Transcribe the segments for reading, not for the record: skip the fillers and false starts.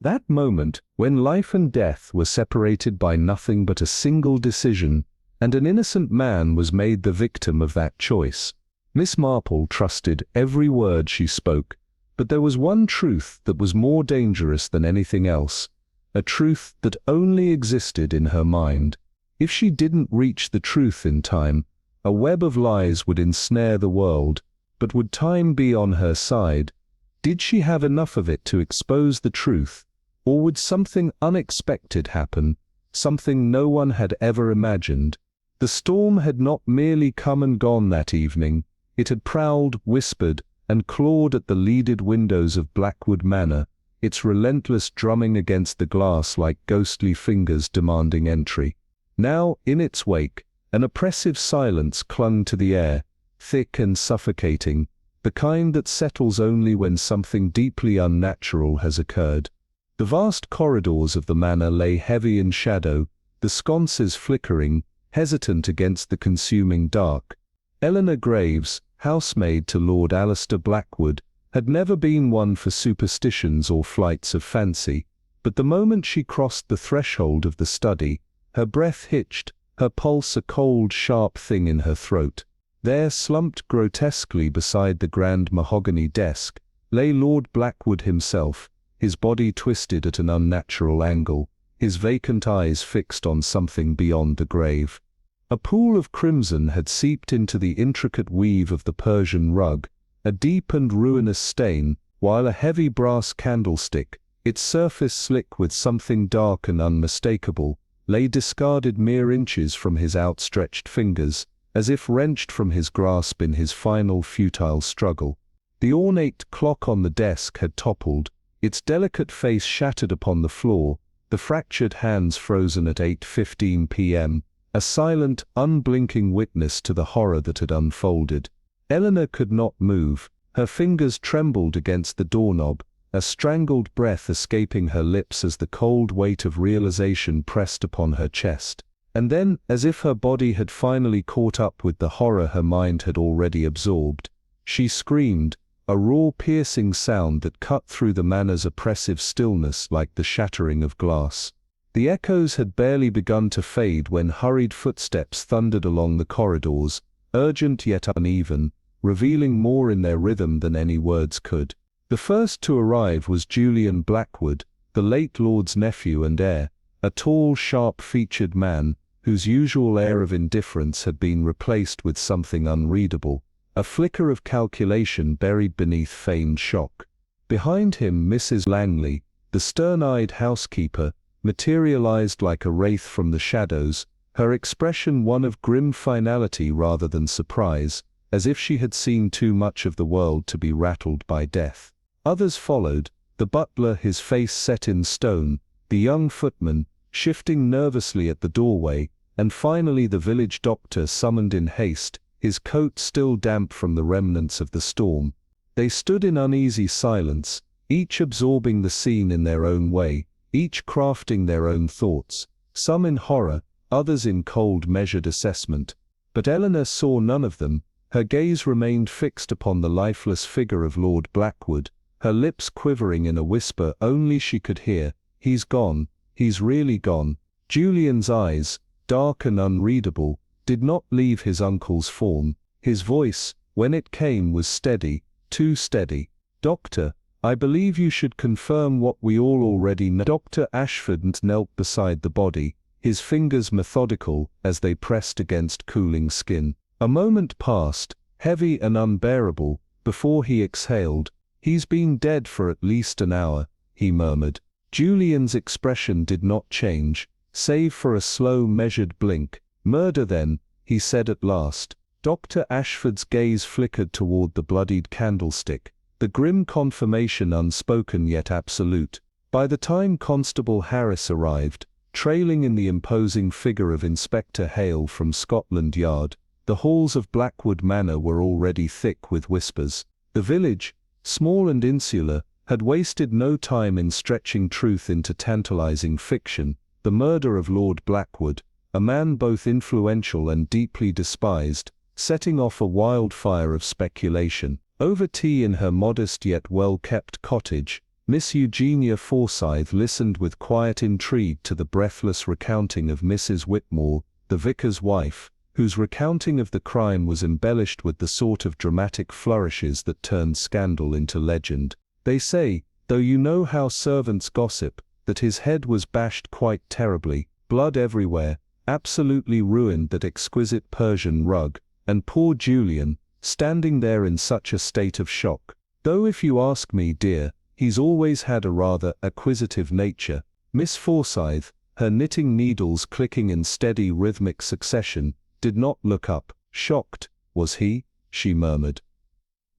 That moment, when life and death were separated by nothing but a single decision, and an innocent man was made the victim of that choice. Miss Marple trusted every word she spoke, but there was one truth that was more dangerous than anything else, a truth that only existed in her mind. If she didn't reach the truth in time, a web of lies would ensnare the world, but would time be on her side? Did she have enough of it to expose the truth, or would something unexpected happen, something no one had ever imagined? The storm had not merely come and gone that evening, it had prowled, whispered, and clawed at the leaded windows of Blackwood Manor, its relentless drumming against the glass like ghostly fingers demanding entry. Now, in its wake, an oppressive silence clung to the air, thick and suffocating, the kind that settles only when something deeply unnatural has occurred. The vast corridors of the manor lay heavy in shadow, the sconces flickering, hesitant against the consuming dark. Eleanor Graves, housemaid to Lord Alistair Blackwood, had never been one for superstitions or flights of fancy, but the moment she crossed the threshold of the study, her breath hitched, her pulse a cold, sharp thing in her throat. There, slumped grotesquely beside the grand mahogany desk, lay Lord Blackwood himself, his body twisted at an unnatural angle, his vacant eyes fixed on something beyond the grave. A pool of crimson had seeped into the intricate weave of the Persian rug, a deep and ruinous stain, while a heavy brass candlestick, its surface slick with something dark and unmistakable, lay discarded mere inches from his outstretched fingers, as if wrenched from his grasp in his final futile struggle. The ornate clock on the desk had toppled, its delicate face shattered upon the floor, the fractured hands frozen at 8:15 p.m., a silent, unblinking witness to the horror that had unfolded. Eleanor could not move, her fingers trembled against the doorknob, a strangled breath escaping her lips as the cold weight of realization pressed upon her chest. And then, as if her body had finally caught up with the horror her mind had already absorbed, she screamed, a raw, piercing sound that cut through the manor's oppressive stillness like the shattering of glass. The echoes had barely begun to fade when hurried footsteps thundered along the corridors, urgent yet uneven, revealing more in their rhythm than any words could. The first to arrive was Julian Blackwood, the late lord's nephew and heir, a tall, sharp-featured man, whose usual air of indifference had been replaced with something unreadable, a flicker of calculation buried beneath feigned shock. Behind him Mrs. Langley, the stern-eyed housekeeper, materialized like a wraith from the shadows, her expression one of grim finality rather than surprise, as if she had seen too much of the world to be rattled by death. Others followed, the butler, his face set in stone, the young footman, shifting nervously at the doorway, and finally the village doctor summoned in haste, his coat still damp from the remnants of the storm. They stood in uneasy silence, each absorbing the scene in their own way, each crafting their own thoughts, some in horror, others in cold measured assessment. But Eleanor saw none of them, her gaze remained fixed upon the lifeless figure of Lord Blackwood, her lips quivering in a whisper only she could hear, "He's gone, he's really gone." Julian's eyes, dark and unreadable, did not leave his uncle's form. His voice, when it came, was steady, too steady. "Doctor, I believe you should confirm what we all already know." Dr. Ashford knelt beside the body, his fingers methodical as they pressed against cooling skin. A moment passed, heavy and unbearable, before he exhaled. "He's been dead for at least an hour," he murmured. Julian's expression did not change, save for a slow, measured blink. "Murder then," he said at last. Dr. Ashford's gaze flickered toward the bloodied candlestick, the grim confirmation unspoken yet absolute. By the time Constable Harris arrived, trailing in the imposing figure of Inspector Hale from Scotland Yard, the halls of Blackwood Manor were already thick with whispers. The village, small and insular, had wasted no time in stretching truth into tantalizing fiction. The murder of Lord Blackwood, a man both influential and deeply despised, setting off a wildfire of speculation. Over tea in her modest yet well-kept cottage, Miss Eugenia Forsyth listened with quiet intrigue to the breathless recounting of Mrs. Whitmore, the vicar's wife, whose recounting of the crime was embellished with the sort of dramatic flourishes that turned scandal into legend. They say, though you know how servants gossip, that his head was bashed quite terribly, blood everywhere, absolutely ruined that exquisite Persian rug, and poor Julian, standing there in such a state of shock. Though if you ask me, dear, he's always had a rather acquisitive nature. Miss Forsyth, her knitting needles clicking in steady rhythmic succession, did not look up. Shocked, was he? She murmured.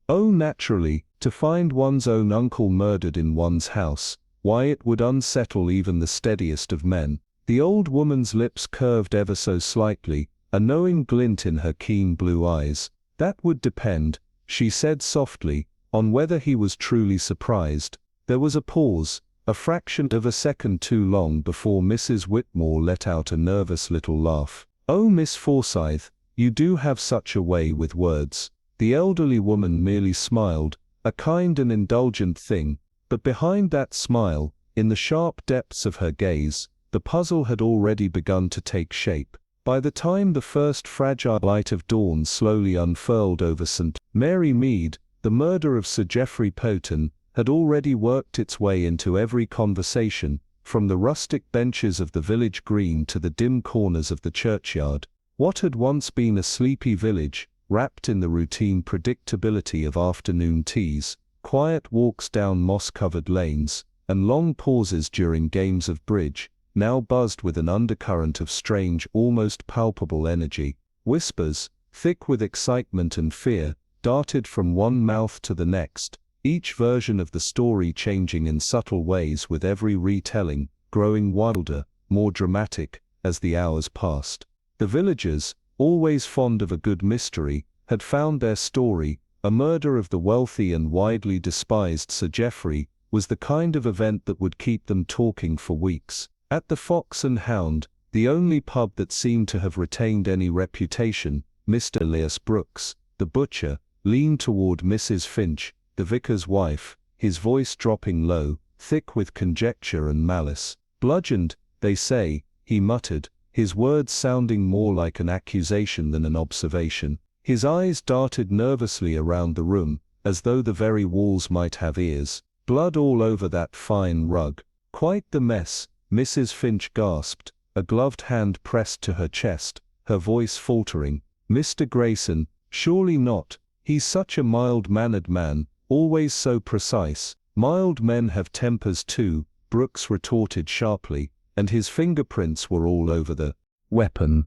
Oh, naturally, to find one's own uncle murdered in one's house, why it would unsettle even the steadiest of men. The old woman's lips curved ever so slightly, a knowing glint in her keen blue eyes. That would depend, she said softly, on whether he was truly surprised. There was a pause, a fraction of a second too long before Mrs. Whitmore let out a nervous little laugh. Oh, Miss Forsyth, you do have such a way with words. The elderly woman merely smiled, a kind and indulgent thing, but behind that smile, in the sharp depths of her gaze, the puzzle had already begun to take shape. By the time the first fragile light of dawn slowly unfurled over St. Mary Mead, the murder of Sir Geoffrey Poton had already worked its way into every conversation, from the rustic benches of the village green to the dim corners of the churchyard. What had once been a sleepy village, wrapped in the routine predictability of afternoon teas, quiet walks down moss-covered lanes, and long pauses during games of bridge, now buzzed with an undercurrent of strange, almost palpable energy. Whispers, thick with excitement and fear, darted from one mouth to the next, each version of the story changing in subtle ways with every retelling, growing wilder, more dramatic, as the hours passed. The villagers, always fond of a good mystery, had found their story. A murder of the wealthy and widely despised Sir Geoffrey was the kind of event that would keep them talking for weeks. At the Fox and Hound, the only pub that seemed to have retained any reputation, Mr. Elias Brooks, the butcher, leaned toward Mrs. Finch, the vicar's wife, his voice dropping low, thick with conjecture and malice. Bludgeoned, they say, he muttered, his words sounding more like an accusation than an observation. His eyes darted nervously around the room, as though the very walls might have ears. Blood all over that fine rug. Quite the mess, Mrs. Finch gasped, a gloved hand pressed to her chest, her voice faltering. Mr. Grayson, surely not. He's such a mild-mannered man, always so precise. Mild men have tempers too, Brooks retorted sharply, and his fingerprints were all over the weapon.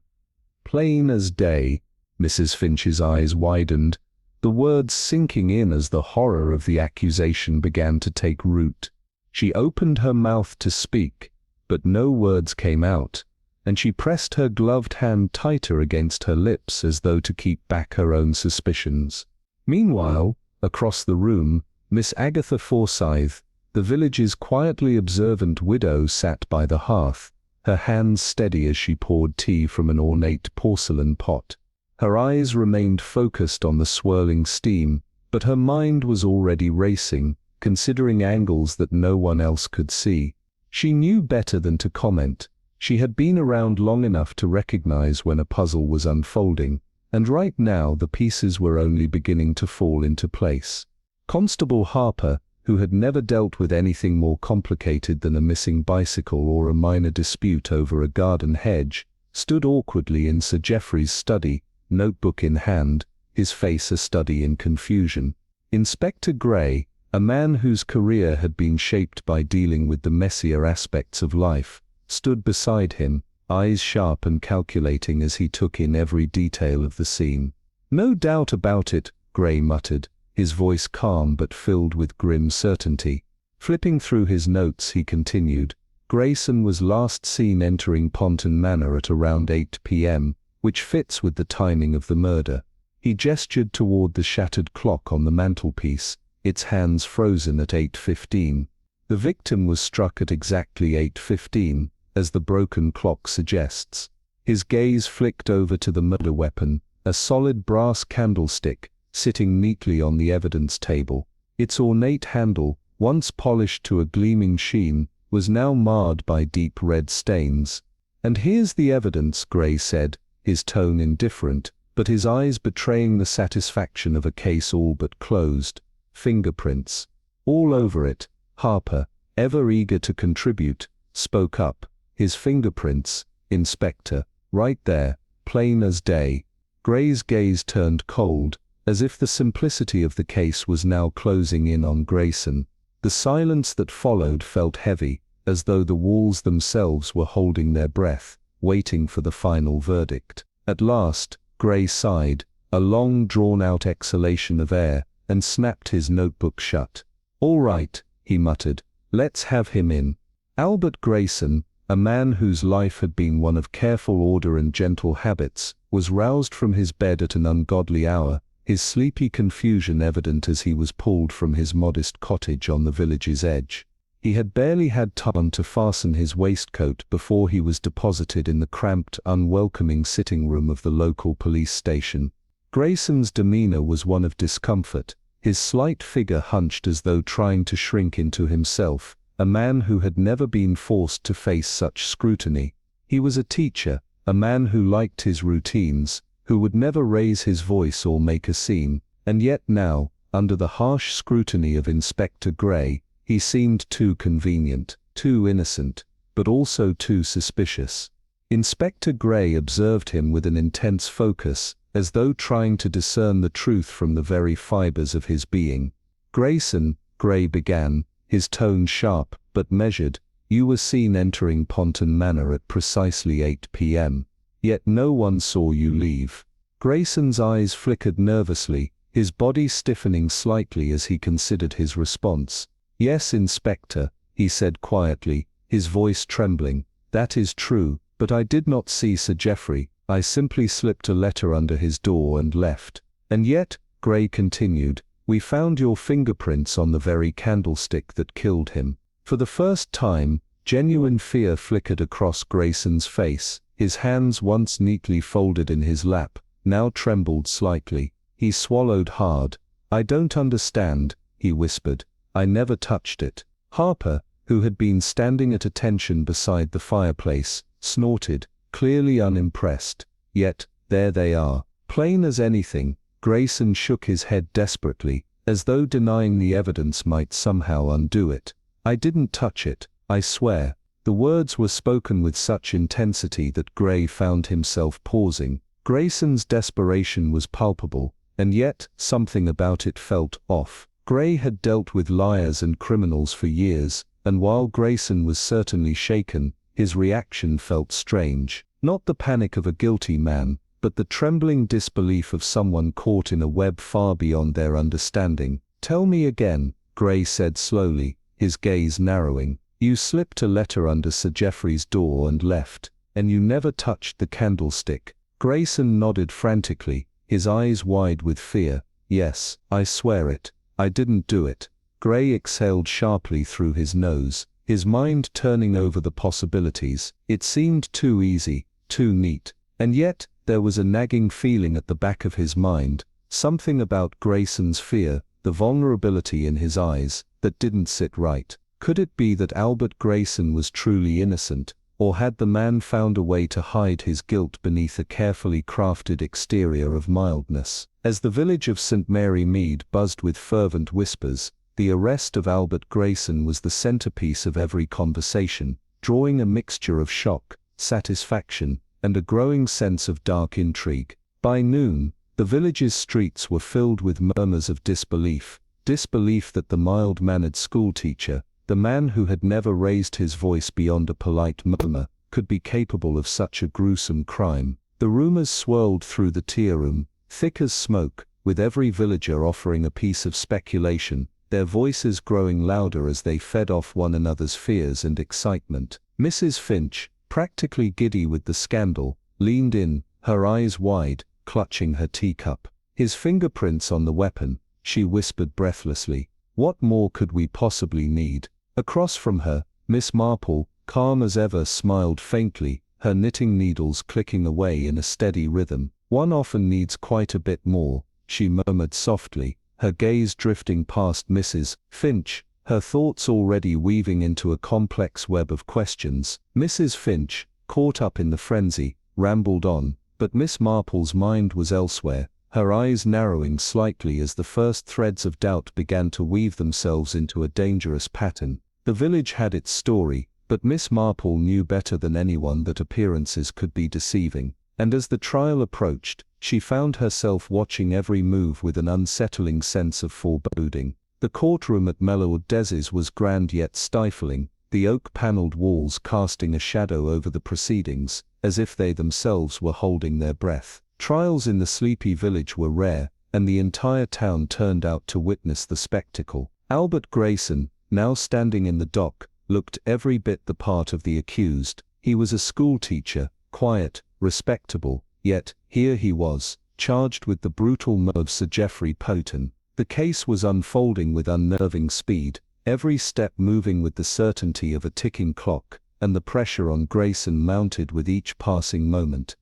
Plain as day. Mrs. Finch's eyes widened, the words sinking in as the horror of the accusation began to take root. She opened her mouth to speak, but no words came out, and she pressed her gloved hand tighter against her lips as though to keep back her own suspicions. Meanwhile, across the room, Miss Agatha Forsyth, the village's quietly observant widow, sat by the hearth, her hands steady as she poured tea from an ornate porcelain pot. Her eyes remained focused on the swirling steam, but her mind was already racing, considering angles that no one else could see. She knew better than to comment. She had been around long enough to recognize when a puzzle was unfolding, and right now the pieces were only beginning to fall into place. Constable Harper, who had never dealt with anything more complicated than a missing bicycle or a minor dispute over a garden hedge, stood awkwardly in Sir Geoffrey's study, notebook in hand, his face a study in confusion. Inspector Gray, a man whose career had been shaped by dealing with the messier aspects of life, stood beside him, eyes sharp and calculating as he took in every detail of the scene. "No doubt about it," Gray muttered, his voice calm but filled with grim certainty. Flipping through his notes he continued, "Grayson was last seen entering Ponton Manor at around 8 p.m., which fits with the timing of the murder." He gestured toward the shattered clock on the mantelpiece, its hands frozen at 8:15. The victim was struck at exactly 8:15, as the broken clock suggests. His gaze flicked over to the murder weapon, a solid brass candlestick, sitting neatly on the evidence table. Its ornate handle, once polished to a gleaming sheen, was now marred by deep red stains. "And here's the evidence," Gray said, his tone indifferent, but his eyes betraying the satisfaction of a case all but closed. "Fingerprints. All over it." Harper, ever eager to contribute, spoke up. "His fingerprints, Inspector. Right there, plain as day." Gray's gaze turned cold, as if the simplicity of the case was now closing in on Grayson. The silence that followed felt heavy, as though the walls themselves were holding their breath, waiting for the final verdict. At last, Gray sighed, a long drawn-out exhalation of air, and snapped his notebook shut. "All right," he muttered, "let's have him in." Albert Grayson, a man whose life had been one of careful order and gentle habits, was roused from his bed at an ungodly hour, his sleepy confusion evident as he was pulled from his modest cottage on the village's edge. He had barely had time to fasten his waistcoat before he was deposited in the cramped, unwelcoming sitting room of the local police station. Grayson's demeanor was one of discomfort, his slight figure hunched as though trying to shrink into himself, a man who had never been forced to face such scrutiny. He was a teacher, a man who liked his routines, who would never raise his voice or make a scene, and yet now, under the harsh scrutiny of Inspector Gray, he seemed too convenient, too innocent, but also too suspicious. Inspector Gray observed him with an intense focus, as though trying to discern the truth from the very fibers of his being. "Grayson," Gray began, his tone sharp but measured, "you were seen entering Ponton Manor at precisely 8 p.m. Yet no one saw you leave." Grayson's eyes flickered nervously, his body stiffening slightly as he considered his response. "Yes, Inspector," he said quietly, his voice trembling, "that is true, but I did not see Sir Geoffrey. I simply slipped a letter under his door and left." "And yet," Gray continued, "we found your fingerprints on the very candlestick that killed him." For the first time, genuine fear flickered across Grayson's face. His hands, once neatly folded in his lap, now trembled slightly. He swallowed hard. "I don't understand," he whispered. "I never touched it." Harper, who had been standing at attention beside the fireplace, snorted, clearly unimpressed. "Yet, there they are, plain as anything." Grayson shook his head desperately, as though denying the evidence might somehow undo it. "I didn't touch it, I swear." The words were spoken with such intensity that Gray found himself pausing. Grayson's desperation was palpable, and yet, something about it felt off. Gray had dealt with liars and criminals for years, and while Grayson was certainly shaken, his reaction felt strange. Not the panic of a guilty man, but the trembling disbelief of someone caught in a web far beyond their understanding. "Tell me again," Gray said slowly, his gaze narrowing. "You slipped a letter under Sir Geoffrey's door and left, and you never touched the candlestick." Grayson nodded frantically, his eyes wide with fear. "Yes, I swear it. I didn't do it." Gray exhaled sharply through his nose, his mind turning over the possibilities. It seemed too easy, too neat. And yet, there was a nagging feeling at the back of his mind, something about Grayson's fear, the vulnerability in his eyes, that didn't sit right. Could it be that Albert Grayson was truly innocent, or had the man found a way to hide his guilt beneath a carefully crafted exterior of mildness? As the village of St. Mary Mead buzzed with fervent whispers, the arrest of Albert Grayson was the centerpiece of every conversation, drawing a mixture of shock, satisfaction, and a growing sense of dark intrigue. By noon, the village's streets were filled with murmurs of disbelief that the mild-mannered schoolteacher, the man who had never raised his voice beyond a polite murmur, could be capable of such a gruesome crime. The rumors swirled through the tea-room, thick as smoke, with every villager offering a piece of speculation, their voices growing louder as they fed off one another's fears and excitement. Mrs. Finch, practically giddy with the scandal, leaned in, her eyes wide, clutching her teacup. "His fingerprints on the weapon," she whispered breathlessly. "What more could we possibly need?" Across from her, Miss Marple, calm as ever, smiled faintly, her knitting needles clicking away in a steady rhythm. "One often needs quite a bit more," she murmured softly, her gaze drifting past Mrs. Finch, her thoughts already weaving into a complex web of questions. Mrs. Finch, caught up in the frenzy, rambled on, but Miss Marple's mind was elsewhere, her eyes narrowing slightly as the first threads of doubt began to weave themselves into a dangerous pattern. The village had its story, but Miss Marple knew better than anyone that appearances could be deceiving, and as the trial approached, she found herself watching every move with an unsettling sense of foreboding. The courtroom at Mellor Desi's was grand yet stifling, the oak-panelled walls casting a shadow over the proceedings, as if they themselves were holding their breath. Trials in the sleepy village were rare, and the entire town turned out to witness the spectacle. Albert Grayson, now standing in the dock, looked every bit the part of the accused. He was a schoolteacher, quiet, respectable, yet here he was, charged with the brutal murder of Sir Geoffrey Poton. The case was unfolding with unnerving speed, every step moving with the certainty of a ticking clock, and the pressure on Grayson mounted with each passing moment.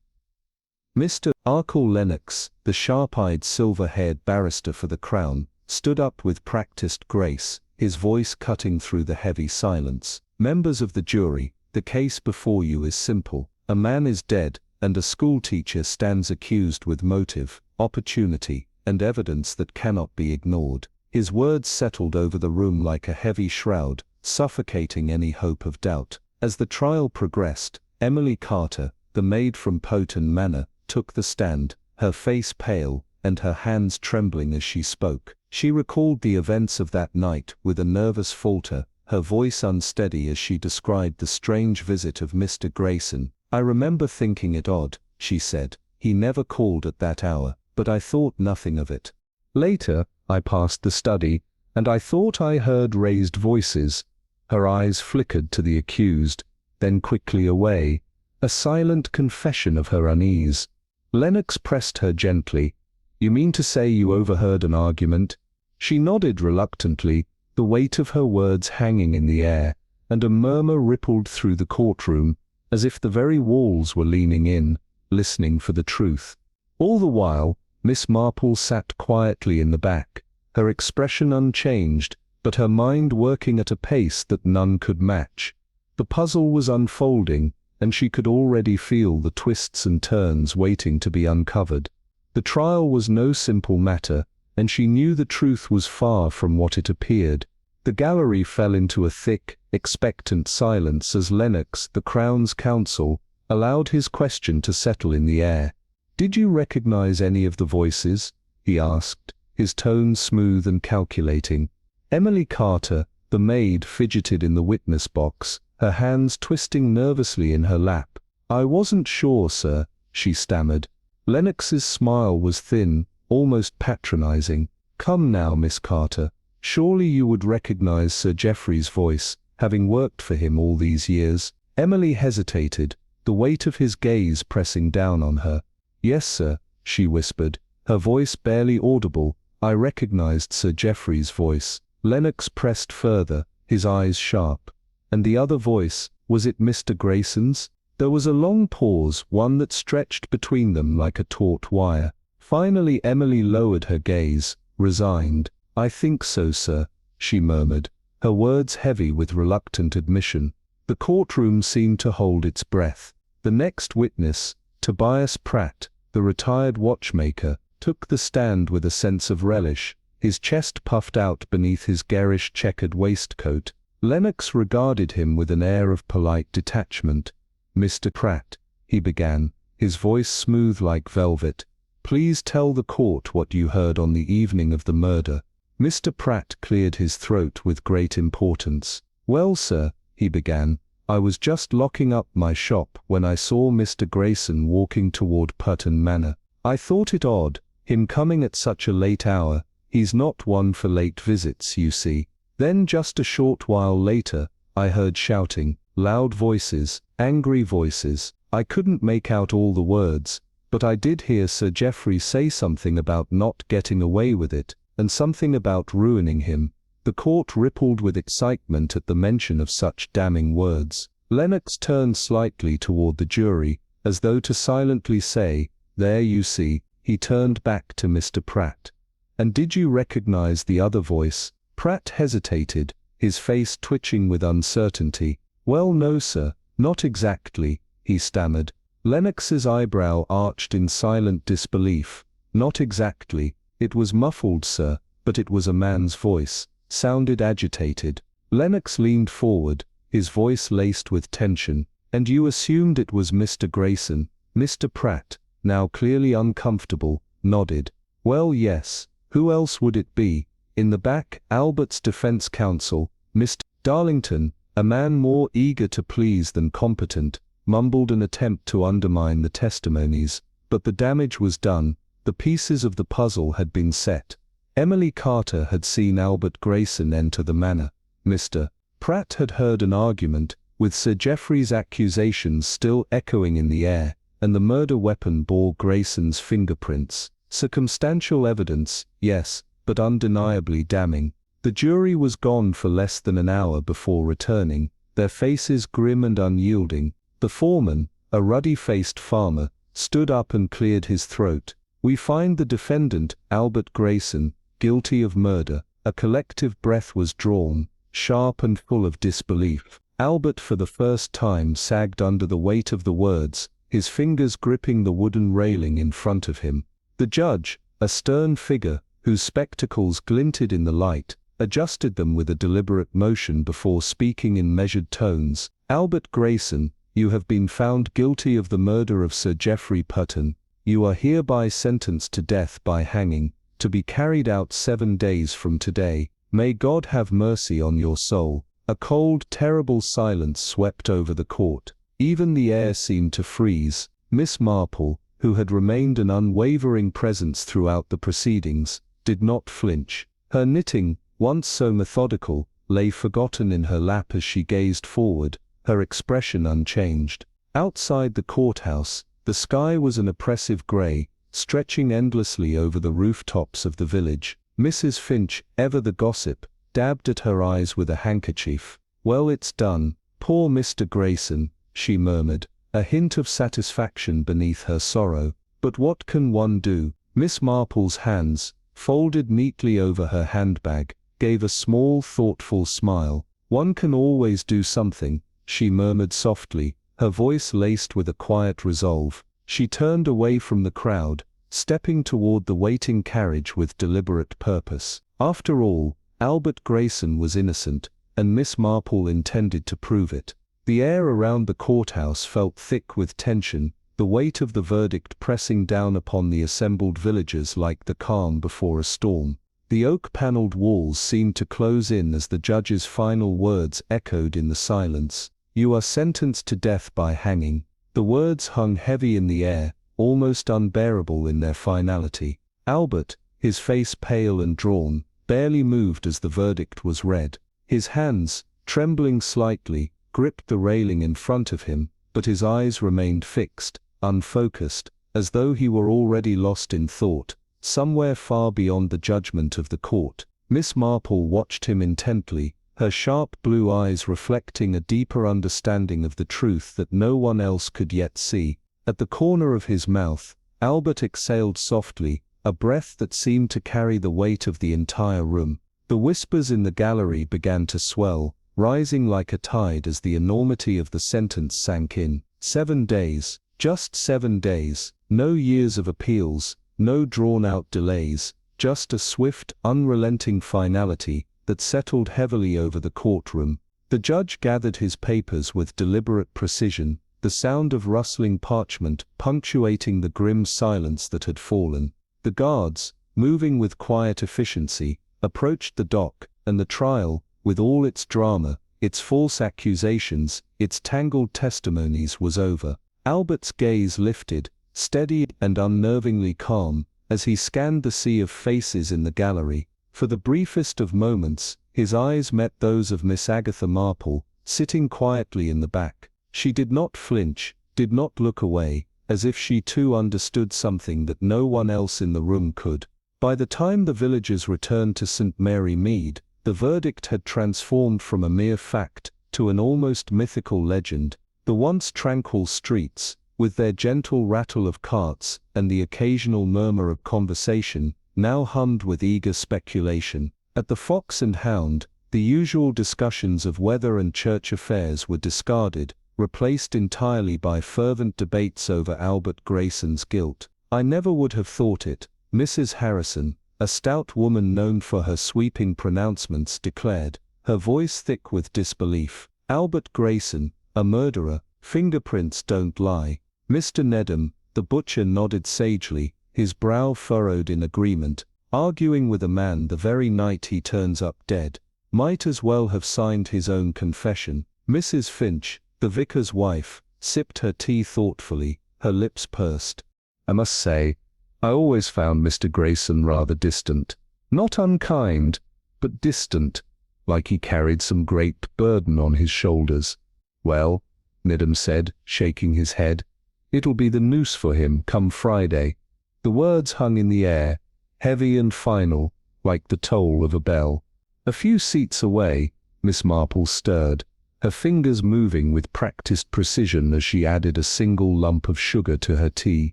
Mr. Arkell Lennox, the sharp-eyed silver-haired barrister for the Crown, stood up with practiced grace, his voice cutting through the heavy silence. Members of the jury, the case before you is simple. A man is dead, and a schoolteacher stands accused with motive, opportunity, and evidence that cannot be ignored. His words settled over the room like a heavy shroud, suffocating any hope of doubt. As the trial progressed, Emily Carter, the maid from Poton Manor, took the stand, her face pale, and her hands trembling as she spoke. She recalled the events of that night with a nervous falter, her voice unsteady as she described the strange visit of Mr. Grayson. "I remember thinking it odd," she said. "He never called at that hour, but I thought nothing of it. Later, I passed the study, and I thought I heard raised voices." Her eyes flickered to the accused, then quickly away, a silent confession of her unease. Lennox pressed her gently. "You mean to say you overheard an argument?" She nodded reluctantly, the weight of her words hanging in the air, and a murmur rippled through the courtroom, as if the very walls were leaning in, listening for the truth. All the while, Miss Marple sat quietly in the back, her expression unchanged, but her mind working at a pace that none could match. The puzzle was unfolding, and she could already feel the twists and turns waiting to be uncovered. The trial was no simple matter, and she knew the truth was far from what it appeared. The gallery fell into a thick, expectant silence as Lennox, the Crown's counsel, allowed his question to settle in the air. "Did you recognize any of the voices?" he asked, his tone smooth and calculating. Emily Carter, the maid, fidgeted in the witness box, her hands twisting nervously in her lap. "I wasn't sure, sir," she stammered. Lennox's smile was thin, almost patronizing. "Come now, Miss Carter. Surely you would recognize Sir Geoffrey's voice, having worked for him all these years." Emily hesitated, the weight of his gaze pressing down on her. "Yes, sir," she whispered, her voice barely audible. "I recognized Sir Geoffrey's voice." Lennox pressed further, his eyes sharp. "And the other voice, was it Mr. Grayson's?" There was a long pause, one that stretched between them like a taut wire. Finally Emily lowered her gaze, resigned. "I think so, sir," she murmured, her words heavy with reluctant admission. The courtroom seemed to hold its breath. The next witness, Tobias Pratt, the retired watchmaker, took the stand with a sense of relish, his chest puffed out beneath his garish checkered waistcoat. Lennox regarded him with an air of polite detachment. "Mr. Pratt," he began, his voice smooth like velvet, "please tell the court what you heard on the evening of the murder." Mr. Pratt cleared his throat with great importance. "Well, sir," he began, "I was just locking up my shop when I saw Mr. Grayson walking toward Poton Manor. I thought it odd, him coming at such a late hour. He's not one for late visits, you see. Then just a short while later, I heard shouting, loud voices, angry voices. I couldn't make out all the words, but I did hear Sir Geoffrey say something about not getting away with it, and something about ruining him." The court rippled with excitement at the mention of such damning words. Lennox turned slightly toward the jury, as though to silently say, "There you see." He turned back to Mr. Pratt. "And did you recognize the other voice?" Pratt hesitated, his face twitching with uncertainty. "Well, no, sir, not exactly," he stammered. Lennox's eyebrow arched in silent disbelief. "Not exactly." It was muffled, sir, but it was a man's voice, sounded agitated. Lennox leaned forward, his voice laced with tension. "And you assumed it was Mr. Grayson?" Mr. Pratt, now clearly uncomfortable, nodded. "Well, yes. Who else would it be?" In the back, Albert's defense counsel, Mr. Darlington, a man more eager to please than competent, mumbled an attempt to undermine the testimonies, but the damage was done. The pieces of the puzzle had been set. Emily Carter had seen Albert Grayson enter the manor. Mr. Pratt had heard an argument, with Sir Geoffrey's accusations still echoing in the air, and the murder weapon bore Grayson's fingerprints. Circumstantial evidence, yes, but undeniably damning. The jury was gone for less than an hour before returning, their faces grim and unyielding. The foreman, a ruddy-faced farmer, stood up and cleared his throat. "We find the defendant, Albert Grayson, guilty of murder." A collective breath was drawn, sharp and full of disbelief. Albert for the first time sagged under the weight of the words, his fingers gripping the wooden railing in front of him. The judge, a stern figure, whose spectacles glinted in the light, adjusted them with a deliberate motion before speaking in measured tones. "Albert Grayson, you have been found guilty of the murder of Sir Geoffrey Putton. You are hereby sentenced to death by hanging, to be carried out 7 days from today. May God have mercy on your soul." A cold, terrible silence swept over the court. Even the air seemed to freeze. Miss Marple, who had remained an unwavering presence throughout the proceedings, did not flinch. Her knitting, once so methodical, lay forgotten in her lap as she gazed forward, her expression unchanged. Outside the courthouse, the sky was an oppressive gray, stretching endlessly over the rooftops of the village. Mrs. Finch, ever the gossip, dabbed at her eyes with a handkerchief. "Well, it's done. Poor Mr. Grayson," she murmured, a hint of satisfaction beneath her sorrow. "But what can one do?" Miss Marple's hands, folded neatly over her handbag, gave a small, thoughtful smile. "One can always do something," she murmured softly, her voice laced with a quiet resolve. She turned away from the crowd, stepping toward the waiting carriage with deliberate purpose. After all, Albert Grayson was innocent, and Miss Marple intended to prove it. The air around the courthouse felt thick with tension, the weight of the verdict pressing down upon the assembled villagers like the calm before a storm. The oak-paneled walls seemed to close in as the judge's final words echoed in the silence. "You are sentenced to death by hanging." The words hung heavy in the air, almost unbearable in their finality. Albert, his face pale and drawn, barely moved as the verdict was read. His hands, trembling slightly, gripped the railing in front of him, but his eyes remained fixed, unfocused, as though he were already lost in thought, somewhere far beyond the judgment of the court. Miss Marple watched him intently, her sharp blue eyes reflecting a deeper understanding of the truth that no one else could yet see. At the corner of his mouth, Albert exhaled softly, a breath that seemed to carry the weight of the entire room. The whispers in the gallery began to swell, rising like a tide as the enormity of the sentence sank in. 7 days, just 7 days, no years of appeals, no drawn-out delays, just a swift, unrelenting finality that settled heavily over the courtroom. The judge gathered his papers with deliberate precision, the sound of rustling parchment punctuating the grim silence that had fallen. The guards, moving with quiet efficiency, approached the dock, and the trial, with all its drama, its false accusations, its tangled testimonies, was over. Albert's gaze lifted, steady and unnervingly calm, as he scanned the sea of faces in the gallery. For the briefest of moments, his eyes met those of Miss Agatha Marple, sitting quietly in the back. She did not flinch, did not look away, as if she too understood something that no one else in the room could. By the time the villagers returned to St. Mary Mead, the verdict had transformed from a mere fact to an almost mythical legend. The once tranquil streets, with their gentle rattle of carts and the occasional murmur of conversation, now hummed with eager speculation. At the Fox and Hound, The usual discussions of weather and church affairs were discarded, replaced entirely by fervent debates over Albert Grayson's guilt. "I never would have thought it," Mrs. Harrison, a stout woman known for her sweeping pronouncements, declared, her voice thick with disbelief. "Albert Grayson, a murderer, fingerprints don't lie." Mr. Nedham, the butcher, nodded sagely, his brow furrowed in agreement. "Arguing with a man the very night he turns up dead. Might as well have signed his own confession." Mrs. Finch, the vicar's wife, sipped her tea thoughtfully, her lips pursed. "I must say, I always found Mr. Grayson rather distant. Not unkind, but distant, like he carried some great burden on his shoulders." "Well," Nedham said, shaking his head, "it'll be the noose for him come Friday." The words hung in the air, heavy and final, like the toll of a bell. A few seats away, Miss Marple stirred, her fingers moving with practiced precision as she added a single lump of sugar to her tea.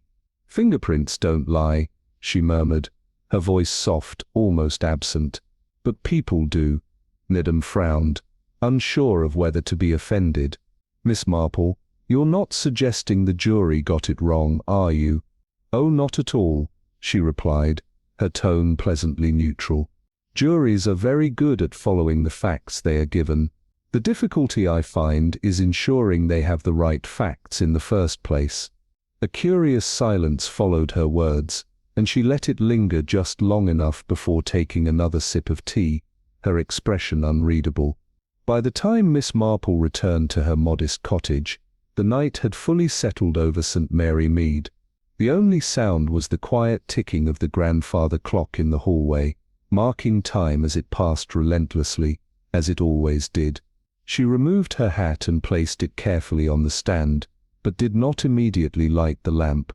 "Fingerprints don't lie," she murmured, her voice soft, almost absent. "But people do." Nedham frowned, unsure of whether to be offended. "Miss Marple, you're not suggesting the jury got it wrong, are you?" "Oh, not at all," she replied, her tone pleasantly neutral. "Juries are very good at following the facts they are given. The difficulty I find is ensuring they have the right facts in the first place." A curious silence followed her words, and she let it linger just long enough before taking another sip of tea, her expression unreadable. By the time Miss Marple returned to her modest cottage, the night had fully settled over St. Mary Mead. The only sound was the quiet ticking of the grandfather clock in the hallway, marking time as it passed relentlessly, as it always did. She removed her hat and placed it carefully on the stand, but did not immediately light the lamp.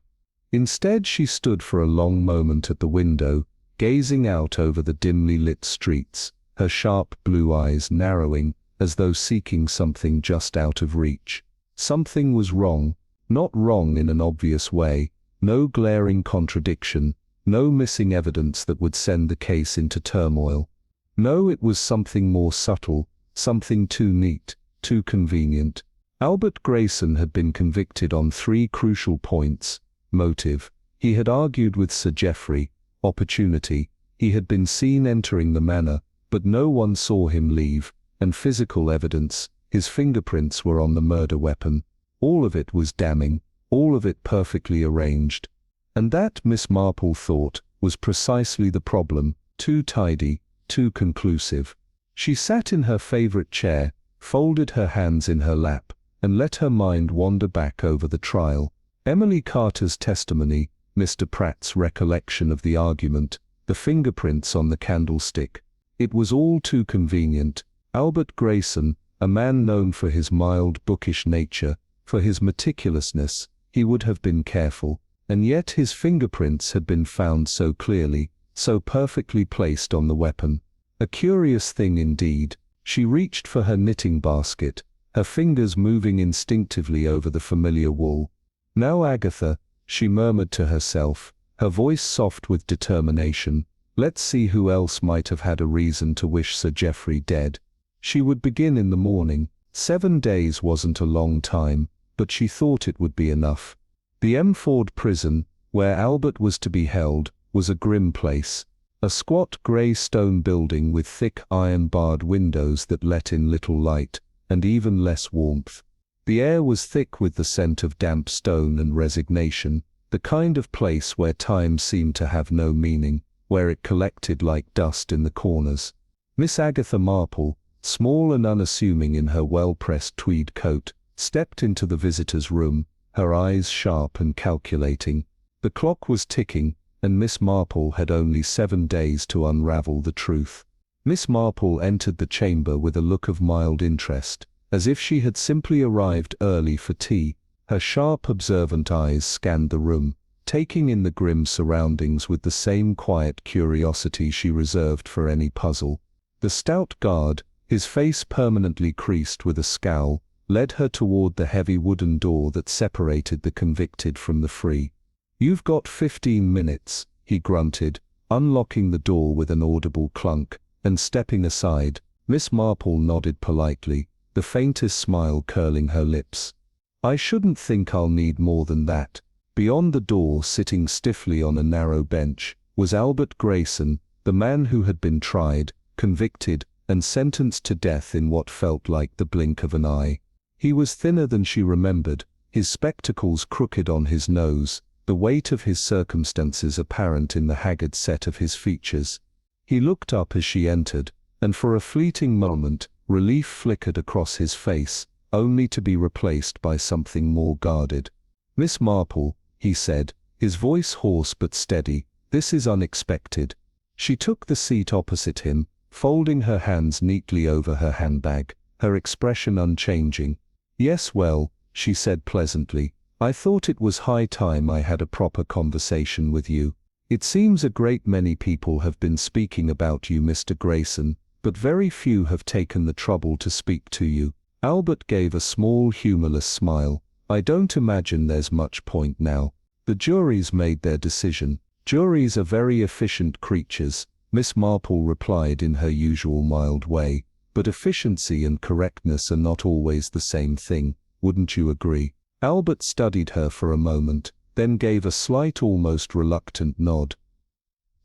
Instead, she stood for a long moment at the window, gazing out over the dimly lit streets, her sharp blue eyes narrowing, as though seeking something just out of reach. Something was wrong, not wrong in an obvious way, no glaring contradiction, no missing evidence that would send the case into turmoil. No, it was something more subtle, something too neat, too convenient. Albert Grayson had been convicted on 3 crucial points: motive, he had argued with Sir Geoffrey; opportunity, he had been seen entering the manor, but no one saw him leave; and physical evidence, his fingerprints were on the murder weapon. All of it was damning, all of it perfectly arranged. And that, Miss Marple thought, was precisely the problem: too tidy, too conclusive. She sat in her favorite chair, folded her hands in her lap, and let her mind wander back over the trial. Emily Carter's testimony, Mr. Pratt's recollection of the argument, the fingerprints on the candlestick. It was all too convenient. Albert Grayson, a man known for his mild, bookish nature, for his meticulousness, he would have been careful, and yet his fingerprints had been found so clearly, so perfectly placed on the weapon. A curious thing indeed. She reached for her knitting basket, her fingers moving instinctively over the familiar wool. "Now, Agatha," she murmured to herself, her voice soft with determination, "let's see who else might have had a reason to wish Sir Geoffrey dead." She would begin in the morning. 7 days wasn't a long time, but she thought it would be enough. The Emford prison, where Albert was to be held, was a grim place. A squat grey stone building with thick iron-barred windows that let in little light, and even less warmth. The air was thick with the scent of damp stone and resignation, the kind of place where time seemed to have no meaning, where it collected like dust in the corners. Miss Agatha Marple, small and unassuming in her well-pressed tweed coat, stepped into the visitor's room, her eyes sharp and calculating. The clock was ticking, and Miss Marple had only 7 days to unravel the truth. Miss Marple entered the chamber with a look of mild interest, as if she had simply arrived early for tea. Her sharp, observant eyes scanned the room, taking in the grim surroundings with the same quiet curiosity she reserved for any puzzle. The stout guard, his face permanently creased with a scowl, led her toward the heavy wooden door that separated the convicted from the free. "You've got 15 minutes, he grunted, unlocking the door with an audible clunk, and stepping aside. Miss Marple nodded politely, the faintest smile curling her lips. I shouldn't think I'll need more than that. Beyond the door, sitting stiffly on a narrow bench, was Albert Grayson, the man who had been tried, convicted, and sentenced to death in what felt like the blink of an eye. He was thinner than she remembered, his spectacles crooked on his nose, the weight of his circumstances apparent in the haggard set of his features. He looked up as she entered, and for a fleeting moment, relief flickered across his face, only to be replaced by something more guarded. Miss Marple, he said, his voice hoarse but steady, this is unexpected. She took the seat opposite him, folding her hands neatly over her handbag, her expression unchanging. Yes, well, she said pleasantly, I thought it was high time I had a proper conversation with you. It seems a great many people have been speaking about you, Mr. Grayson, but very few have taken the trouble to speak to you. Albert gave a small humorless smile. I don't imagine there's much point now. The jury's made their decision. Juries are very efficient creatures, Miss Marple replied in her usual mild way, but efficiency and correctness are not always the same thing, wouldn't you agree? Albert studied her for a moment, then gave a slight, almost reluctant nod.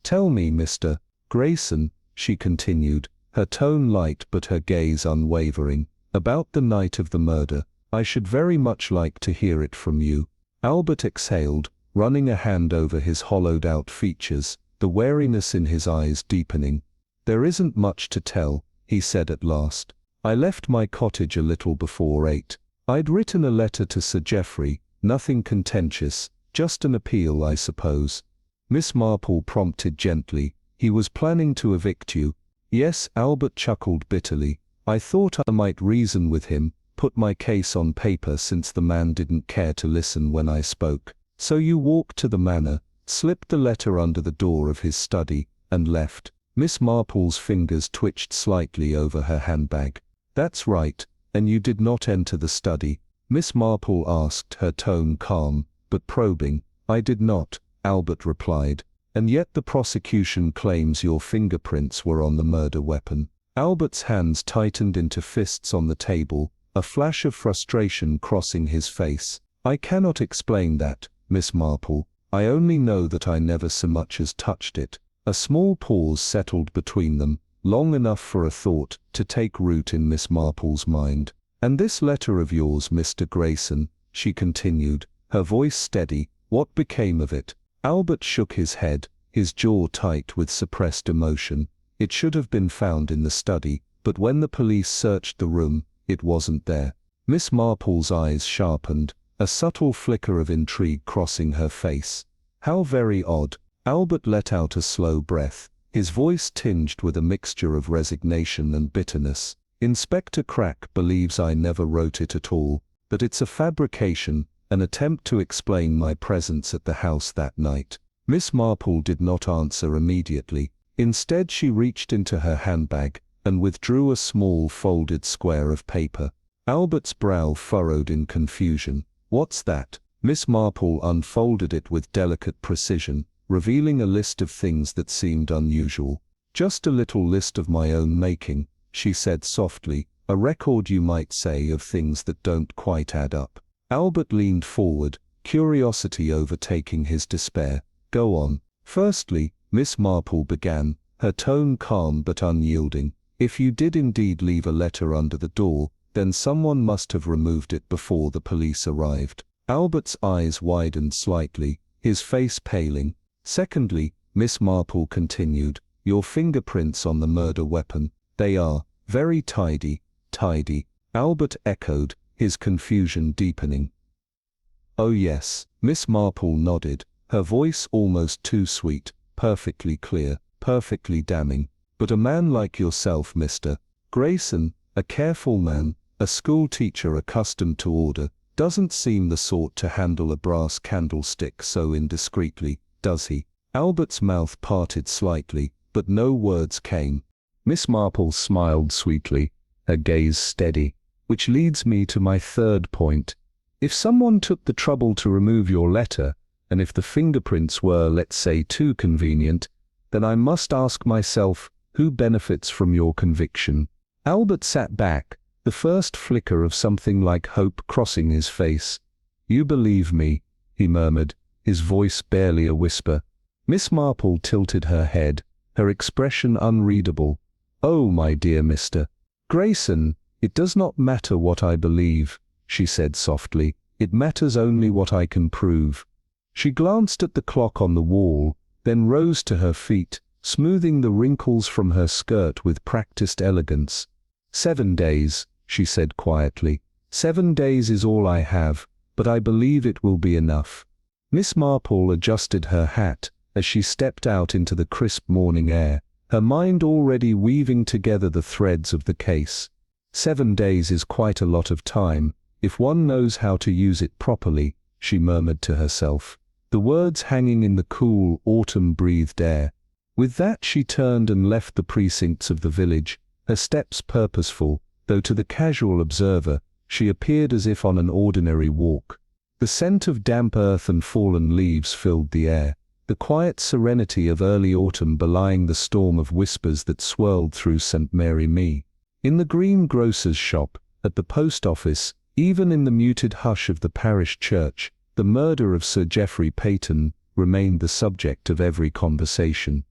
Tell me, Mr. Grayson, she continued, her tone light but her gaze unwavering, about the night of the murder. I should very much like to hear it from you. Albert exhaled, running a hand over his hollowed-out features, the wariness in his eyes deepening. There isn't much to tell, he said at last. I left my cottage a little before 8. I'd written a letter to Sir Geoffrey, nothing contentious, just an appeal, I suppose. Miss Marple prompted gently. He was planning to evict you. Yes, Albert chuckled bitterly. I thought I might reason with him, put my case on paper since the man didn't care to listen when I spoke. So you walked to the manor, slipped the letter under the door of his study, and left. Miss Marple's fingers twitched slightly over her handbag. That's right, and you did not enter the study? Miss Marple asked, her tone calm, but probing. I did not, Albert replied. And yet the prosecution claims your fingerprints were on the murder weapon. Albert's hands tightened into fists on the table, a flash of frustration crossing his face. I cannot explain that, Miss Marple. I only know that I never so much as touched it. A small pause settled between them, long enough for a thought to take root in Miss Marple's mind. And this letter of yours, Mr. Grayson, she continued, her voice steady, what became of it? Albert shook his head, his jaw tight with suppressed emotion. It should have been found in the study, but when the police searched the room, it wasn't there. Miss Marple's eyes sharpened, a subtle flicker of intrigue crossing her face. How very odd. Albert let out a slow breath, his voice tinged with a mixture of resignation and bitterness. Inspector Crack believes I never wrote it at all, that it's a fabrication, an attempt to explain my presence at the house that night. Miss Marple did not answer immediately. Instead she reached into her handbag, and withdrew a small folded square of paper. Albert's brow furrowed in confusion. What's that? Miss Marple unfolded it with delicate precision, revealing a list of things that seemed unusual. Just a little list of my own making, she said softly, a record, you might say, of things that don't quite add up. Albert leaned forward, curiosity overtaking his despair. Go on. Firstly, Miss Marple began, her tone calm but unyielding. If you did indeed leave a letter under the door, then someone must have removed it before the police arrived. Albert's eyes widened slightly, his face paling. Secondly, Miss Marple continued, your fingerprints on the murder weapon, they are very tidy. Albert echoed, his confusion deepening. Oh yes, Miss Marple nodded, her voice almost too sweet, perfectly clear, perfectly damning. But a man like yourself, Mr. Grayson, a careful man, a school teacher accustomed to order, doesn't seem the sort to handle a brass candlestick so indiscreetly, does he? Albert's mouth parted slightly, but no words came. Miss Marple smiled sweetly, her gaze steady. Which leads me to my third point. If someone took the trouble to remove your letter, and if the fingerprints were, let's say, too convenient, then I must ask myself, who benefits from your conviction? Albert sat back, the first flicker of something like hope crossing his face. "You believe me," he murmured, his voice barely a whisper. Miss Marple tilted her head, her expression unreadable. "Oh, my dear Mr. Grayson, it does not matter what I believe," she said softly. "It matters only what I can prove." She glanced at the clock on the wall, then rose to her feet, smoothing the wrinkles from her skirt with practiced elegance. 7 days, she said quietly. 7 days is all I have, but I believe it will be enough. Miss Marple adjusted her hat as she stepped out into the crisp morning air, her mind already weaving together the threads of the case. 7 days is quite a lot of time, if one knows how to use it properly, she murmured to herself, the words hanging in the cool, autumn-breathed air. With that she turned and left the precincts of the village, her steps purposeful, though to the casual observer, she appeared as if on an ordinary walk. The scent of damp earth and fallen leaves filled the air, the quiet serenity of early autumn belying the storm of whispers that swirled through St. Mary Me. In the greengrocer's shop, at the post office, even in the muted hush of the parish church, the murder of Sir Geoffrey Peyton remained the subject of every conversation.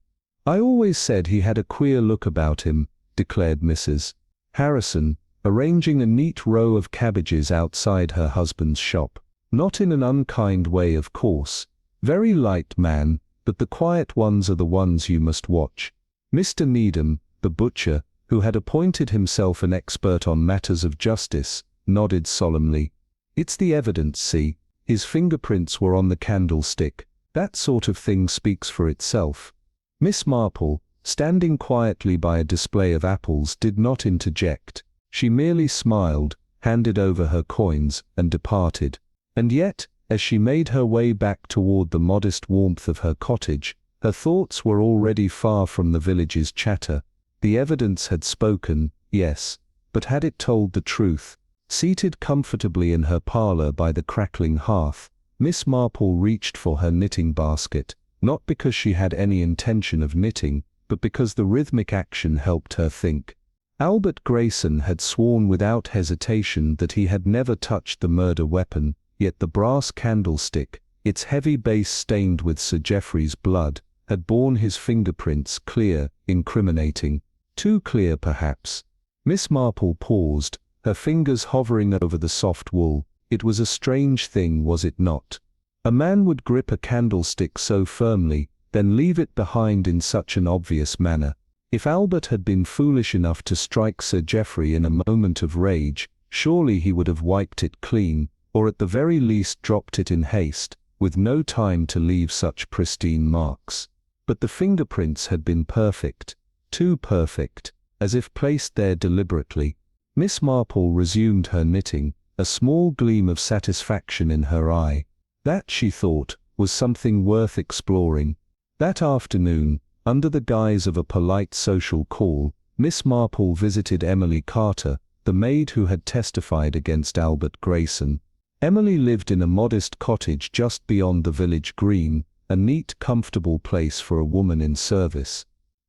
"I always said he had a queer look about him," declared Mrs. Harrison, arranging a neat row of cabbages outside her husband's shop. "Not in an unkind way, of course. Very light man, but the quiet ones are the ones you must watch." Mr. Needham, the butcher, who had appointed himself an expert on matters of justice, nodded solemnly. "It's the evidence, see? His fingerprints were on the candlestick. That sort of thing speaks for itself." Miss Marple, standing quietly by a display of apples, did not interject. She merely smiled, handed over her coins, and departed. And yet, as she made her way back toward the modest warmth of her cottage, her thoughts were already far from the village's chatter. The evidence had spoken, yes, but had it told the truth? Seated comfortably in her parlor by the crackling hearth, Miss Marple reached for her knitting basket, not because she had any intention of knitting, but because the rhythmic action helped her think. Albert Grayson had sworn without hesitation that he had never touched the murder weapon, yet the brass candlestick, its heavy base stained with Sir Geoffrey's blood, had borne his fingerprints, clear, incriminating. Too clear, perhaps. Miss Marple paused, her fingers hovering over the soft wool. It was a strange thing, was it not? A man would grip a candlestick so firmly, then leave it behind in such an obvious manner. If Albert had been foolish enough to strike Sir Geoffrey in a moment of rage, surely he would have wiped it clean, or at the very least dropped it in haste, with no time to leave such pristine marks. But the fingerprints had been perfect, too perfect, as if placed there deliberately. Miss Marple resumed her knitting, a small gleam of satisfaction in her eye. That, she thought, was something worth exploring. That afternoon, under the guise of a polite social call, Miss Marple visited Emily Carter, the maid who had testified against Albert Grayson. Emily lived in a modest cottage just beyond the village green, a neat, comfortable place for a woman in service.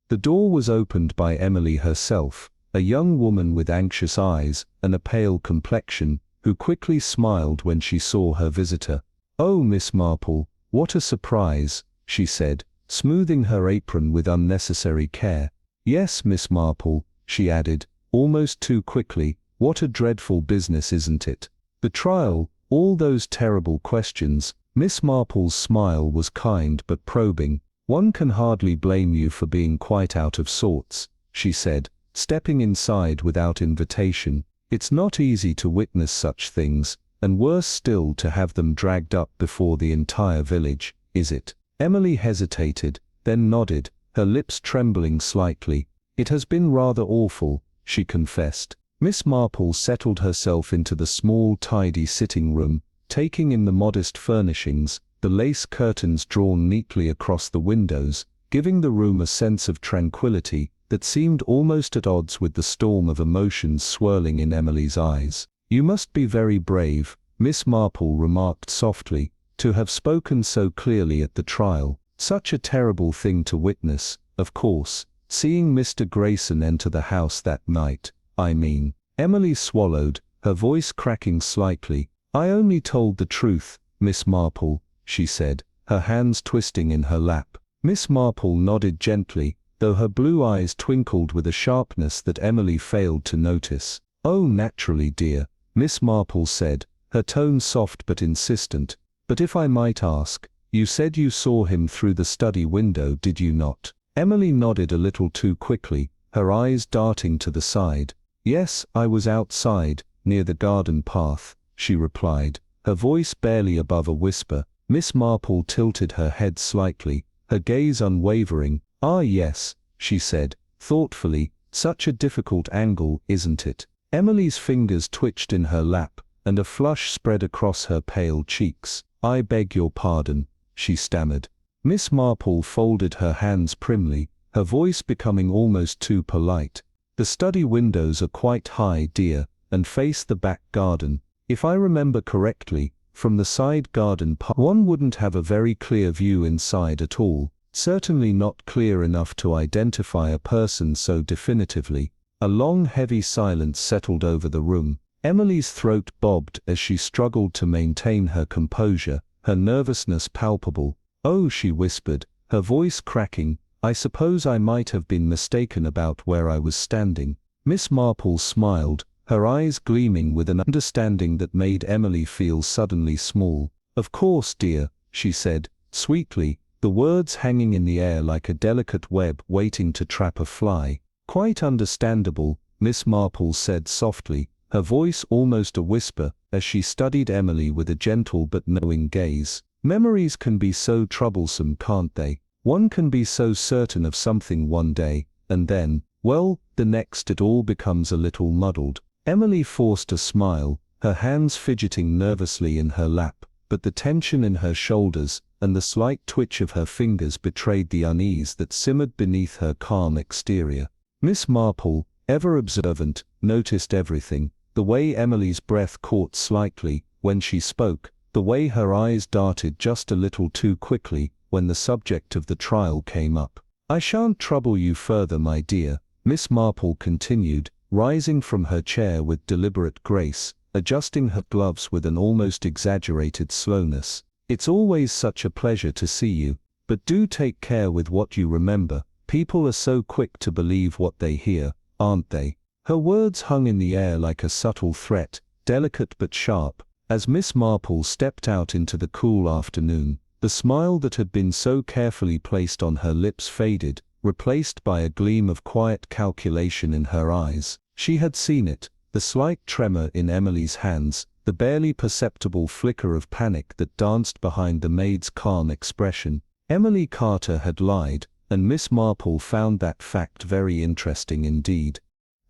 The door was opened by Emily herself, a young woman with anxious eyes and a pale complexion, who quickly smiled when she saw her visitor. "Oh, Miss Marple, what a surprise," she said, smoothing her apron with unnecessary care. "Yes, Miss Marple," she added, almost too quickly, "what a dreadful business, isn't it? The trial, all those terrible questions." Miss Marple's smile was kind but probing. "One can hardly blame you for being quite out of sorts," she said, stepping inside without invitation. "It's not easy to witness such things, and worse still to have them dragged up before the entire village, is it?" Emily hesitated, then nodded, her lips trembling slightly. "It has been rather awful," she confessed. Miss Marple settled herself into the small, tidy sitting room, taking in the modest furnishings, the lace curtains drawn neatly across the windows, giving the room a sense of tranquility that seemed almost at odds with the storm of emotions swirling in Emily's eyes. "You must be very brave," Miss Marple remarked softly, "to have spoken so clearly at the trial. Such a terrible thing to witness, of course, seeing Mr. Grayson enter the house that night. I mean. Emily swallowed, her voice cracking slightly. I only told the truth, Miss Marple, she said, her hands twisting in her lap. Miss Marple nodded gently, though her blue eyes twinkled with a sharpness that Emily failed to notice. Oh, naturally, dear, Miss Marple said, her tone soft but insistent. But if I might ask, you said you saw him through the study window, did you not? Emily nodded a little too quickly, her eyes darting to the side. Yes, I was outside, near the garden path, she replied, her voice barely above a whisper. Miss Marple tilted her head slightly, her gaze unwavering. Ah yes, she said, thoughtfully, such a difficult angle, isn't it? Emily's fingers twitched in her lap, and a flush spread across her pale cheeks. I beg your pardon, she stammered. Miss Marple folded her hands primly, her voice becoming almost too polite. The study windows are quite high, dear, and face the back garden. If I remember correctly, from the side garden one wouldn't have a very clear view inside at all, certainly not clear enough to identify a person so definitively. A long heavy silence settled over the room. Emily's throat bobbed as she struggled to maintain her composure, her nervousness palpable. Oh, she whispered, her voice cracking, I suppose I might have been mistaken about where I was standing. Miss Marple smiled, her eyes gleaming with an understanding that made Emily feel suddenly small. Of course, dear, she said, sweetly, the words hanging in the air like a delicate web waiting to trap a fly. Quite understandable, Miss Marple said softly, her voice almost a whisper, as she studied Emily with a gentle but knowing gaze. Memories can be so troublesome, can't they? One can be so certain of something one day, and then, well, the next it all becomes a little muddled. Emily forced a smile, her hands fidgeting nervously in her lap, but the tension in her shoulders and the slight twitch of her fingers betrayed the unease that simmered beneath her calm exterior. Miss Marple, ever observant, noticed everything, the way Emily's breath caught slightly when she spoke, the way her eyes darted just a little too quickly when the subject of the trial came up. I shan't trouble you further, my dear, Miss Marple continued, rising from her chair with deliberate grace, adjusting her gloves with an almost exaggerated slowness. It's always such a pleasure to see you, but do take care with what you remember. People are so quick to believe what they hear, aren't they? Her words hung in the air like a subtle threat, delicate but sharp. As Miss Marple stepped out into the cool afternoon, the smile that had been so carefully placed on her lips faded, replaced by a gleam of quiet calculation in her eyes. She had seen it, the slight tremor in Emily's hands, the barely perceptible flicker of panic that danced behind the maid's calm expression. Emily Carter had lied, and Miss Marple found that fact very interesting indeed.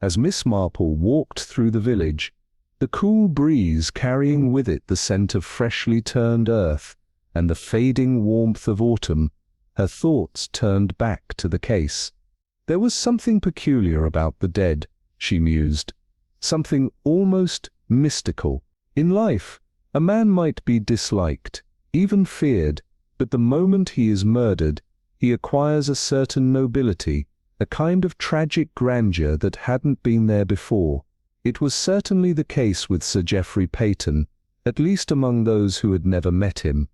As Miss Marple walked through the village, the cool breeze carrying with it the scent of freshly turned earth and the fading warmth of autumn, her thoughts turned back to the case. There was something peculiar about the dead, she mused, something almost mystical. In life, a man might be disliked, even feared, but the moment he is murdered, he acquires a certain nobility, a kind of tragic grandeur that hadn't been there before. It was certainly the case with Sir Geoffrey Peyton, at least among those who had never met him.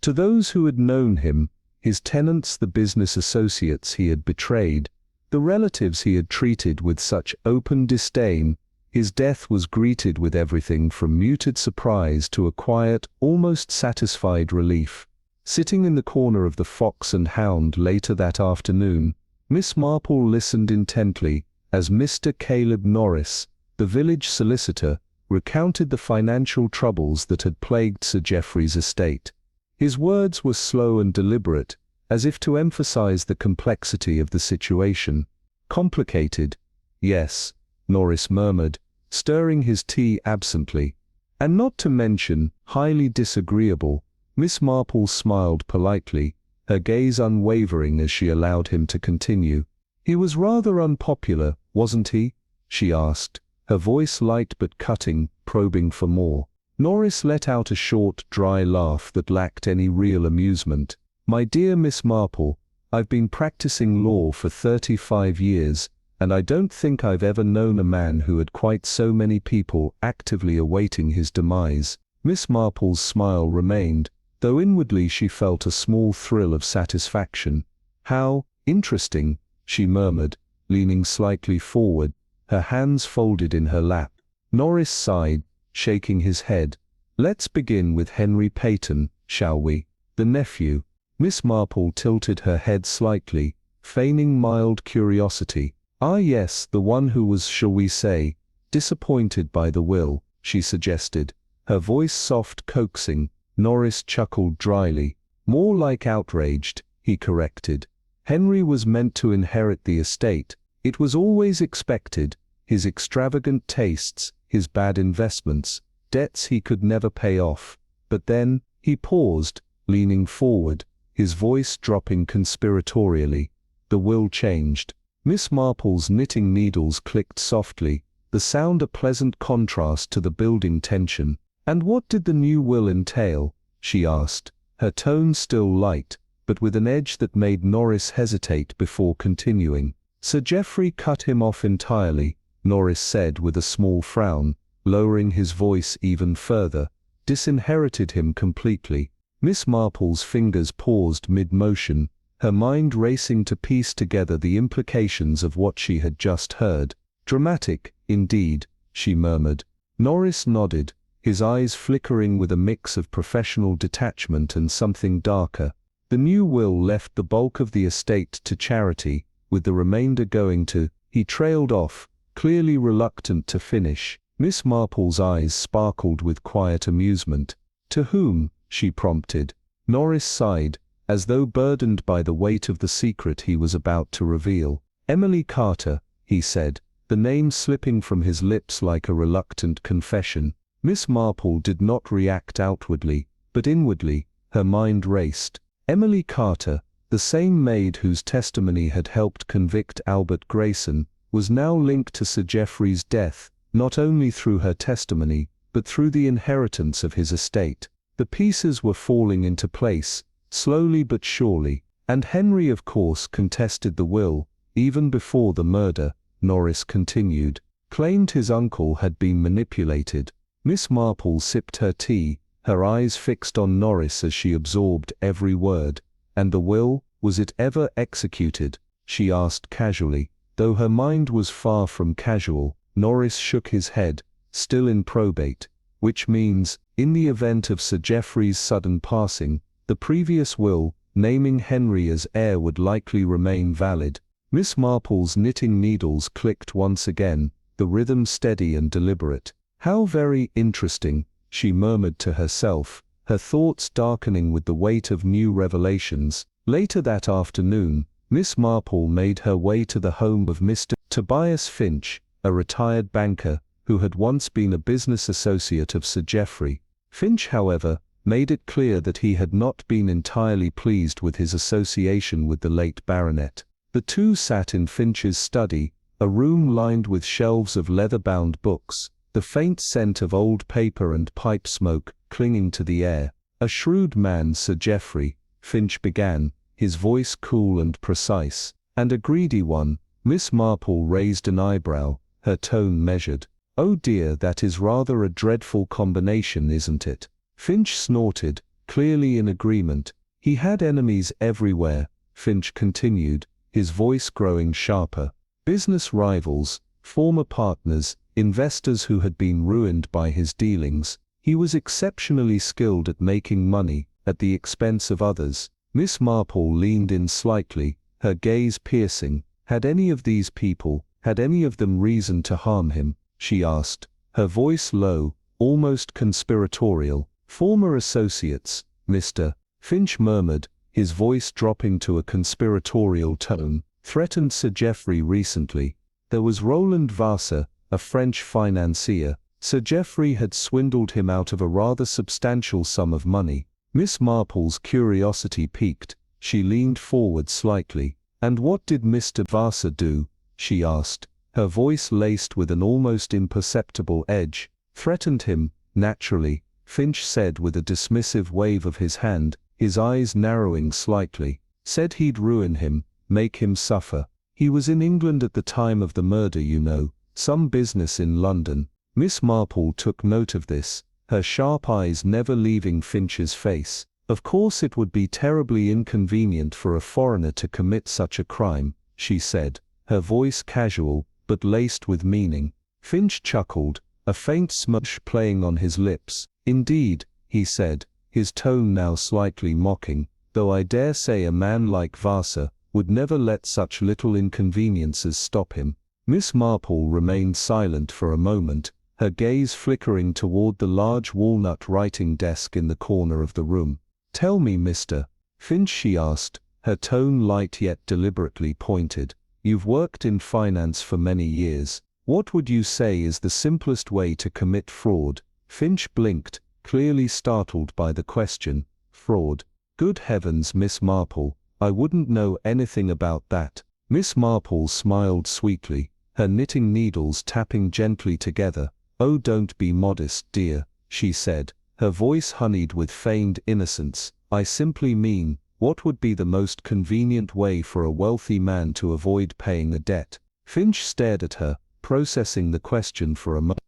To those who had known him, his tenants, the business associates he had betrayed, the relatives he had treated with such open disdain, his death was greeted with everything from muted surprise to a quiet, almost satisfied relief. Sitting in the corner of the Fox and Hound later that afternoon, Miss Marple listened intently as Mr. Caleb Norris, the village solicitor, recounted the financial troubles that had plagued Sir Geoffrey's estate. His words were slow and deliberate, as if to emphasize the complexity of the situation. Complicated, yes, Norris murmured, stirring his tea absently. And not to mention, highly disagreeable. Miss Marple smiled politely, her gaze unwavering as she allowed him to continue. He was rather unpopular, wasn't he? She asked, her voice light but cutting, probing for more. Norris let out a short, dry laugh that lacked any real amusement. My dear Miss Marple, I've been practicing law for 35 years, and I don't think I've ever known a man who had quite so many people actively awaiting his demise." Miss Marple's smile remained, though inwardly she felt a small thrill of satisfaction. "How interesting," she murmured, leaning slightly forward, her hands folded in her lap. Norris sighed, shaking his head. "Let's begin with Henry Peyton, shall we? The nephew." Miss Marple tilted her head slightly, feigning mild curiosity. "Ah yes, the one who was, shall we say, disappointed by the will," she suggested, her voice soft, coaxing. Norris chuckled dryly. "More like outraged," he corrected. "Henry was meant to inherit the estate. It was always expected. His extravagant tastes, his bad investments, debts he could never pay off. But then," he paused, leaning forward, his voice dropping conspiratorially, "the will changed." Miss Marple's knitting needles clicked softly, the sound a pleasant contrast to the building tension. "And what did the new will entail?" she asked, her tone still light, but with an edge that made Norris hesitate before continuing. "Sir Geoffrey cut him off entirely," Norris said with a small frown, lowering his voice even further. "Disinherited him completely." Miss Marple's fingers paused mid-motion, her mind racing to piece together the implications of what she had just heard. "Dramatic, indeed," she murmured. Norris nodded, his eyes flickering with a mix of professional detachment and something darker. "The new will left the bulk of the estate to charity, with the remainder going to—" He trailed off, clearly reluctant to finish. Miss Marple's eyes sparkled with quiet amusement. "To whom?" she prompted. Norris sighed, as though burdened by the weight of the secret he was about to reveal. "Emily Carter," he said, the name slipping from his lips like a reluctant confession. Miss Marple did not react outwardly, but inwardly, her mind raced. Emily Carter, the same maid whose testimony had helped convict Albert Grayson, was now linked to Sir Geoffrey's death, not only through her testimony, but through the inheritance of his estate. The pieces were falling into place, slowly but surely, and Henry of course contested the will, even before the murder, Norris continued, claimed his uncle had been manipulated. Miss Marple sipped her tea, her eyes fixed on Norris as she absorbed every word. "And the will, was it ever executed?" she asked casually. Though her mind was far from casual, Norris shook his head, still in probate, which means, in the event of Sir Geoffrey's sudden passing, the previous will, naming Henry as heir, would likely remain valid. Miss Marple's knitting needles clicked once again, the rhythm steady and deliberate. "How very interesting," she murmured to herself, her thoughts darkening with the weight of new revelations. Later that afternoon, Miss Marple made her way to the home of Mr. Tobias Finch, a retired banker, who had once been a business associate of Sir Geoffrey. Finch, however, made it clear that he had not been entirely pleased with his association with the late baronet. The two sat in Finch's study, a room lined with shelves of leather-bound books, the faint scent of old paper and pipe smoke clinging to the air. "A shrewd man, Sir Geoffrey," Finch began, his voice cool and precise. "And a greedy one." Miss Marple raised an eyebrow, her tone measured. "Oh dear, that is rather a dreadful combination, isn't it?" Finch snorted, clearly in agreement. "He had enemies everywhere," Finch continued, his voice growing sharper. "Business rivals, former partners, investors who had been ruined by his dealings. He was exceptionally skilled at making money, at the expense of others." Miss Marple leaned in slightly, her gaze piercing. "Had any of these people, had any of them reason to harm him?" she asked, her voice low, almost conspiratorial. "Former associates, Mr. Finch murmured, his voice dropping to a conspiratorial tone. "Threatened Sir Geoffrey recently. There was Roland Vassar, a French financier. Sir Geoffrey had swindled him out of a rather substantial sum of money." Miss Marple's curiosity piqued, she leaned forward slightly. "And what did Mr. Vassar do?" she asked, her voice laced with an almost imperceptible edge. "Threatened him, naturally," Finch said with a dismissive wave of his hand, his eyes narrowing slightly. "Said he'd ruin him, make him suffer. He was in England at the time of the murder, you know, some business in London. Miss Marple took note of this, her sharp eyes never leaving Finch's face. Of course it would be terribly inconvenient for a foreigner to commit such a crime, she said, her voice casual, but laced with meaning. Finch chuckled, a faint smudge playing on his lips. Indeed, he said, his tone now slightly mocking, though I dare say a man like Vassar would never let such little inconveniences stop him. Miss Marple remained silent for a moment, her gaze flickering toward the large walnut writing desk in the corner of the room. "Tell me, Mr. Finch," she asked, her tone light yet deliberately pointed. "You've worked in finance for many years. What would you say is the simplest way to commit fraud?" Finch blinked, clearly startled by the question. "Fraud? Good heavens, Miss Marple, I wouldn't know anything about that." Miss Marple smiled sweetly, her knitting needles tapping gently together. "Oh, don't be modest, dear," she said, her voice honeyed with feigned innocence. "I simply mean, what would be the most convenient way for a wealthy man to avoid paying a debt?" Finch stared at her, processing the question for a moment.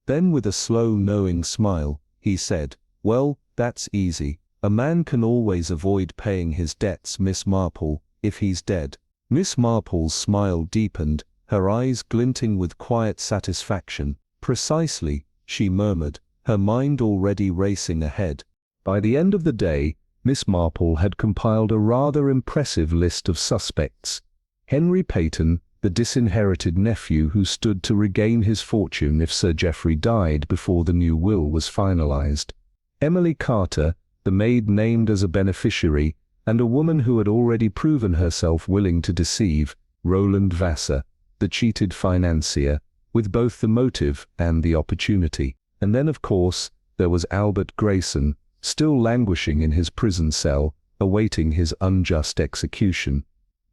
Then with a slow knowing smile, he said, "Well, that's easy. A man can always avoid paying his debts, Miss Marple, if he's dead." Miss Marple's smile deepened, her eyes glinting with quiet satisfaction. "Precisely," she murmured, her mind already racing ahead. By the end of the day, Miss Marple had compiled a rather impressive list of suspects. Henry Peyton, the disinherited nephew who stood to regain his fortune if Sir Geoffrey died before the new will was finalized. Emily Carter, the maid named as a beneficiary, and a woman who had already proven herself willing to deceive, Roland Vassar, the cheated financier, with both the motive and the opportunity. And then, of course, there was Albert Grayson, still languishing in his prison cell, awaiting his unjust execution.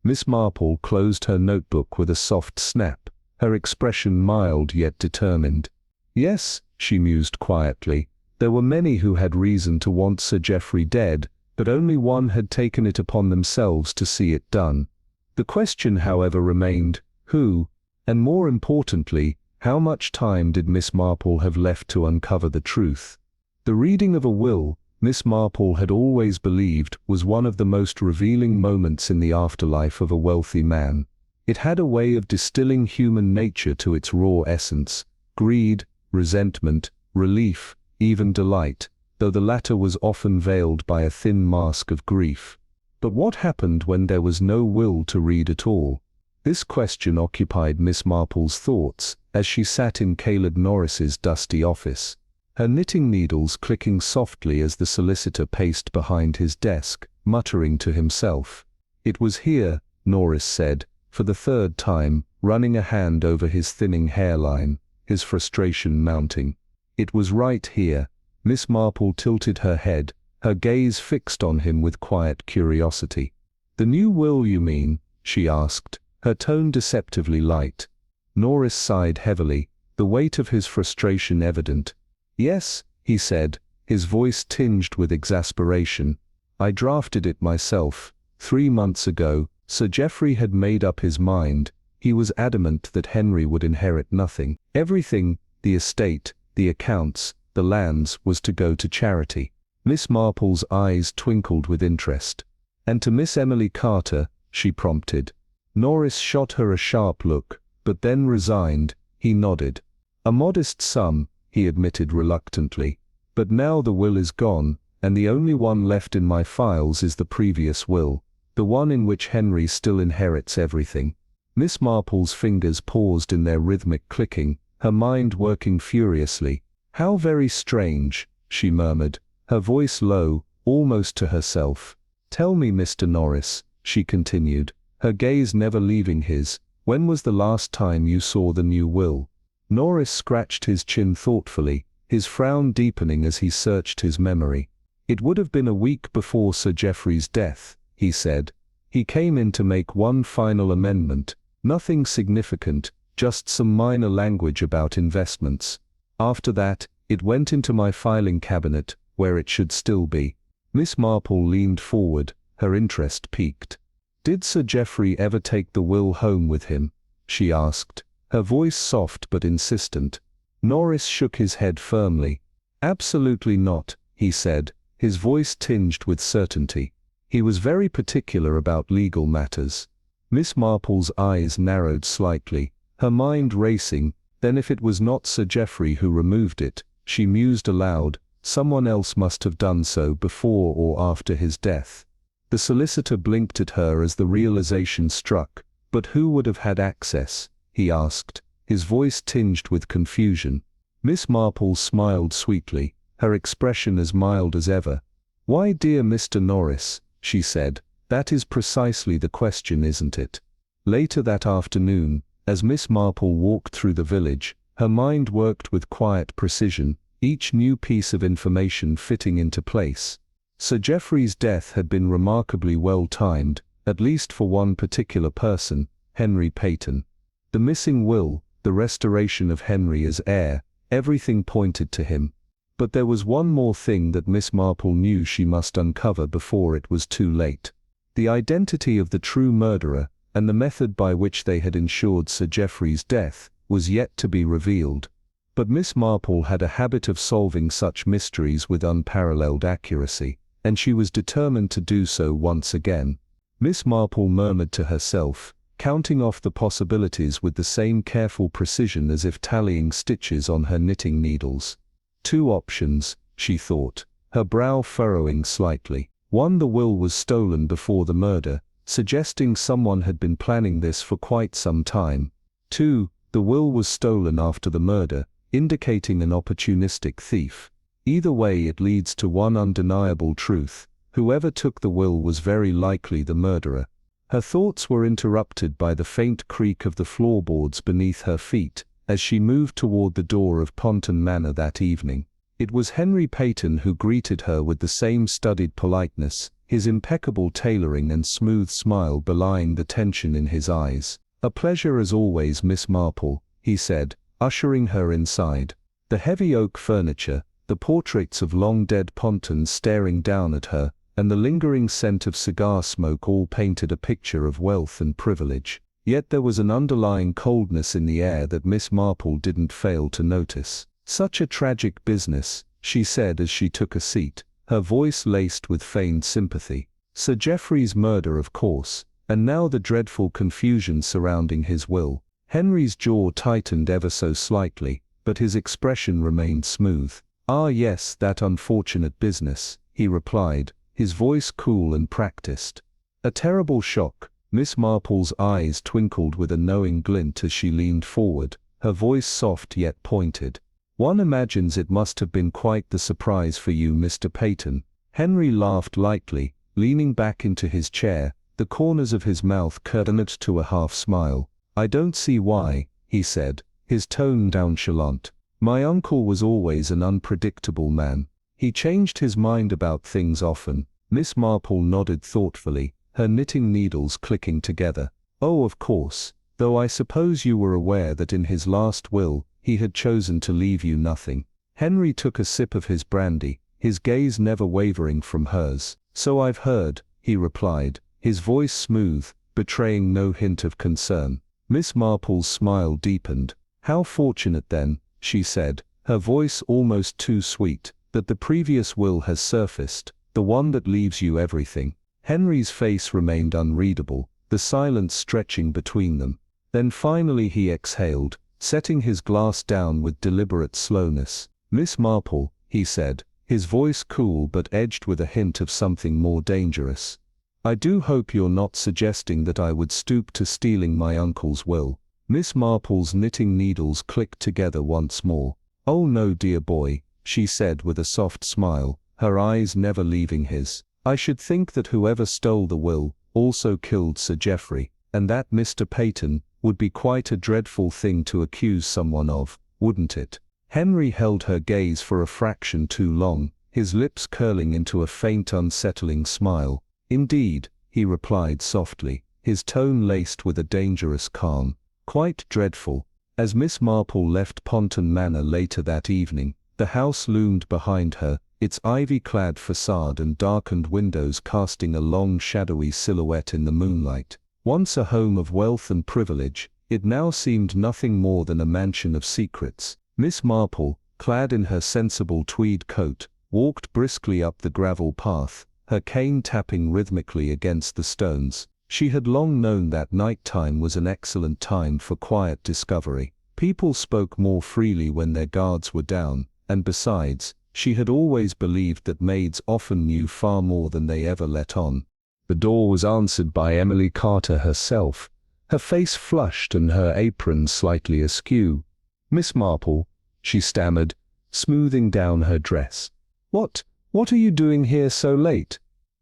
Miss Marple closed her notebook with a soft snap, her expression mild yet determined. Yes, she mused quietly, there were many who had reason to want Sir Geoffrey dead, but only one had taken it upon themselves to see it done. The question, however, remained, who? And more importantly, how much time did Miss Marple have left to uncover the truth? The reading of a will, Miss Marple had always believed, was one of the most revealing moments in the afterlife of a wealthy man. It had a way of distilling human nature to its raw essence: greed, resentment, relief, even delight, though the latter was often veiled by a thin mask of grief. But what happened when there was no will to read at all? This question occupied Miss Marple's thoughts as she sat in Caleb Norris's dusty office, her knitting needles clicking softly as the solicitor paced behind his desk, muttering to himself. "It was here," Norris said, for the third time, running a hand over his thinning hairline, his frustration mounting. "It was right here." Miss Marple tilted her head, her gaze fixed on him with quiet curiosity. "The new will, you mean?" she asked, her tone deceptively light. Norris sighed heavily, the weight of his frustration evident. "Yes," he said, his voice tinged with exasperation. "I drafted it myself. 3 months ago, Sir Geoffrey had made up his mind. He was adamant that Henry would inherit nothing. Everything, the estate, the accounts, the lands, was to go to charity." Miss Marple's eyes twinkled with interest. "And to Miss Emily Carter?" she prompted. Norris shot her a sharp look, but then resigned. He nodded. "A modest sum," he admitted reluctantly. "But now the will is gone, and the only one left in my files is the previous will, the one in which Henry still inherits everything." Miss Marple's fingers paused in their rhythmic clicking, her mind working furiously. "How very strange," she murmured, her voice low, almost to herself. "Tell me, Mr. Norris," she continued, her gaze never leaving his, "when was the last time you saw the new will?" Norris scratched his chin thoughtfully, his frown deepening as he searched his memory. "It would have been a week before Sir Geoffrey's death," he said. "He came in to make one final amendment, nothing significant, just some minor language about investments. After that, it went into my filing cabinet, where it should still be." Miss Marple leaned forward, her interest piqued. "Did Sir Geoffrey ever take the will home with him?" she asked, her voice soft but insistent. Norris shook his head firmly. "Absolutely not," he said, his voice tinged with certainty. "He was very particular about legal matters." Miss Marple's eyes narrowed slightly, her mind racing. Then if it was not Sir Geoffrey who removed it, she mused aloud, someone else must have done so before or after his death. The solicitor blinked at her as the realization struck. "But who would have had access?" he asked, his voice tinged with confusion. Miss Marple smiled sweetly, her expression as mild as ever. "Why, dear Mr. Norris," she said, "that is precisely the question, isn't it?" Later that afternoon, as Miss Marple walked through the village, her mind worked with quiet precision, each new piece of information fitting into place. Sir Geoffrey's death had been remarkably well timed, at least for one particular person, Henry Peyton. The missing will, the restoration of Henry as heir, everything pointed to him. But there was one more thing that Miss Marple knew she must uncover before it was too late. The identity of the true murderer, and the method by which they had ensured Sir Geoffrey's death, was yet to be revealed. But Miss Marple had a habit of solving such mysteries with unparalleled accuracy, and she was determined to do so once again. Miss Marple murmured to herself, counting off the possibilities with the same careful precision as if tallying stitches on her knitting needles. Two options, she thought, her brow furrowing slightly. One, the will was stolen before the murder, suggesting someone had been planning this for quite some time. Two, the will was stolen after the murder, indicating an opportunistic thief. Either way it leads to one undeniable truth: whoever took the will was very likely the murderer. Her thoughts were interrupted by the faint creak of the floorboards beneath her feet, as she moved toward the door of Ponton Manor that evening. It was Henry Peyton who greeted her with the same studied politeness, his impeccable tailoring and smooth smile belying the tension in his eyes. "A pleasure as always, Miss Marple," he said, ushering her inside. The heavy oak furniture, the portraits of long-dead Pontons staring down at her, and the lingering scent of cigar smoke all painted a picture of wealth and privilege. Yet there was an underlying coldness in the air that Miss Marple didn't fail to notice. "Such a tragic business," she said as she took a seat, her voice laced with feigned sympathy. "Sir Geoffrey's murder, of course, and now the dreadful confusion surrounding his will." Henry's jaw tightened ever so slightly, but his expression remained smooth. "Ah yes, that unfortunate business," he replied, his voice cool and practiced. "A terrible shock." Miss Marple's eyes twinkled with a knowing glint as she leaned forward, her voice soft yet pointed. "One imagines it must have been quite the surprise for you, Mr. Peyton." Henry laughed lightly, leaning back into his chair, the corners of his mouth curved to a half smile. "I don't see why," he said, his tone nonchalant. "My uncle was always an unpredictable man. He changed his mind about things often." Miss Marple nodded thoughtfully, her knitting needles clicking together. "Oh, of course, though I suppose you were aware that in his last will, he had chosen to leave you nothing." Henry took a sip of his brandy, his gaze never wavering from hers. "So I've heard," he replied, his voice smooth, betraying no hint of concern. Miss Marple's smile deepened. "How fortunate then," she said, her voice almost too sweet, "that the previous will has surfaced, the one that leaves you everything." Henry's face remained unreadable, the silence stretching between them. Then finally he exhaled, setting his glass down with deliberate slowness. "Miss Marple," he said, his voice cool but edged with a hint of something more dangerous, "I do hope you're not suggesting that I would stoop to stealing my uncle's will." Miss Marple's knitting needles clicked together once more. "Oh no, dear boy," she said with a soft smile, her eyes never leaving his. "I should think that whoever stole the will also killed Sir Geoffrey, and that, Mr. Peyton, would be quite a dreadful thing to accuse someone of, wouldn't it?" Henry held her gaze for a fraction too long, his lips curling into a faint unsettling smile. "Indeed," he replied softly, his tone laced with a dangerous calm. "Quite dreadful." As Miss Marple left Ponton Manor later that evening, the house loomed behind her, its ivy-clad facade and darkened windows casting a long shadowy silhouette in the moonlight. Once a home of wealth and privilege, it now seemed nothing more than a mansion of secrets. Miss Marple, clad in her sensible tweed coat, walked briskly up the gravel path, her cane tapping rhythmically against the stones. She had long known that night-time was an excellent time for quiet discovery. People spoke more freely when their guards were down, and besides, she had always believed that maids often knew far more than they ever let on. The door was answered by Emily Carter herself, her face flushed and her apron slightly askew. "Miss Marple," she stammered, smoothing down her dress. What are you doing here so late?"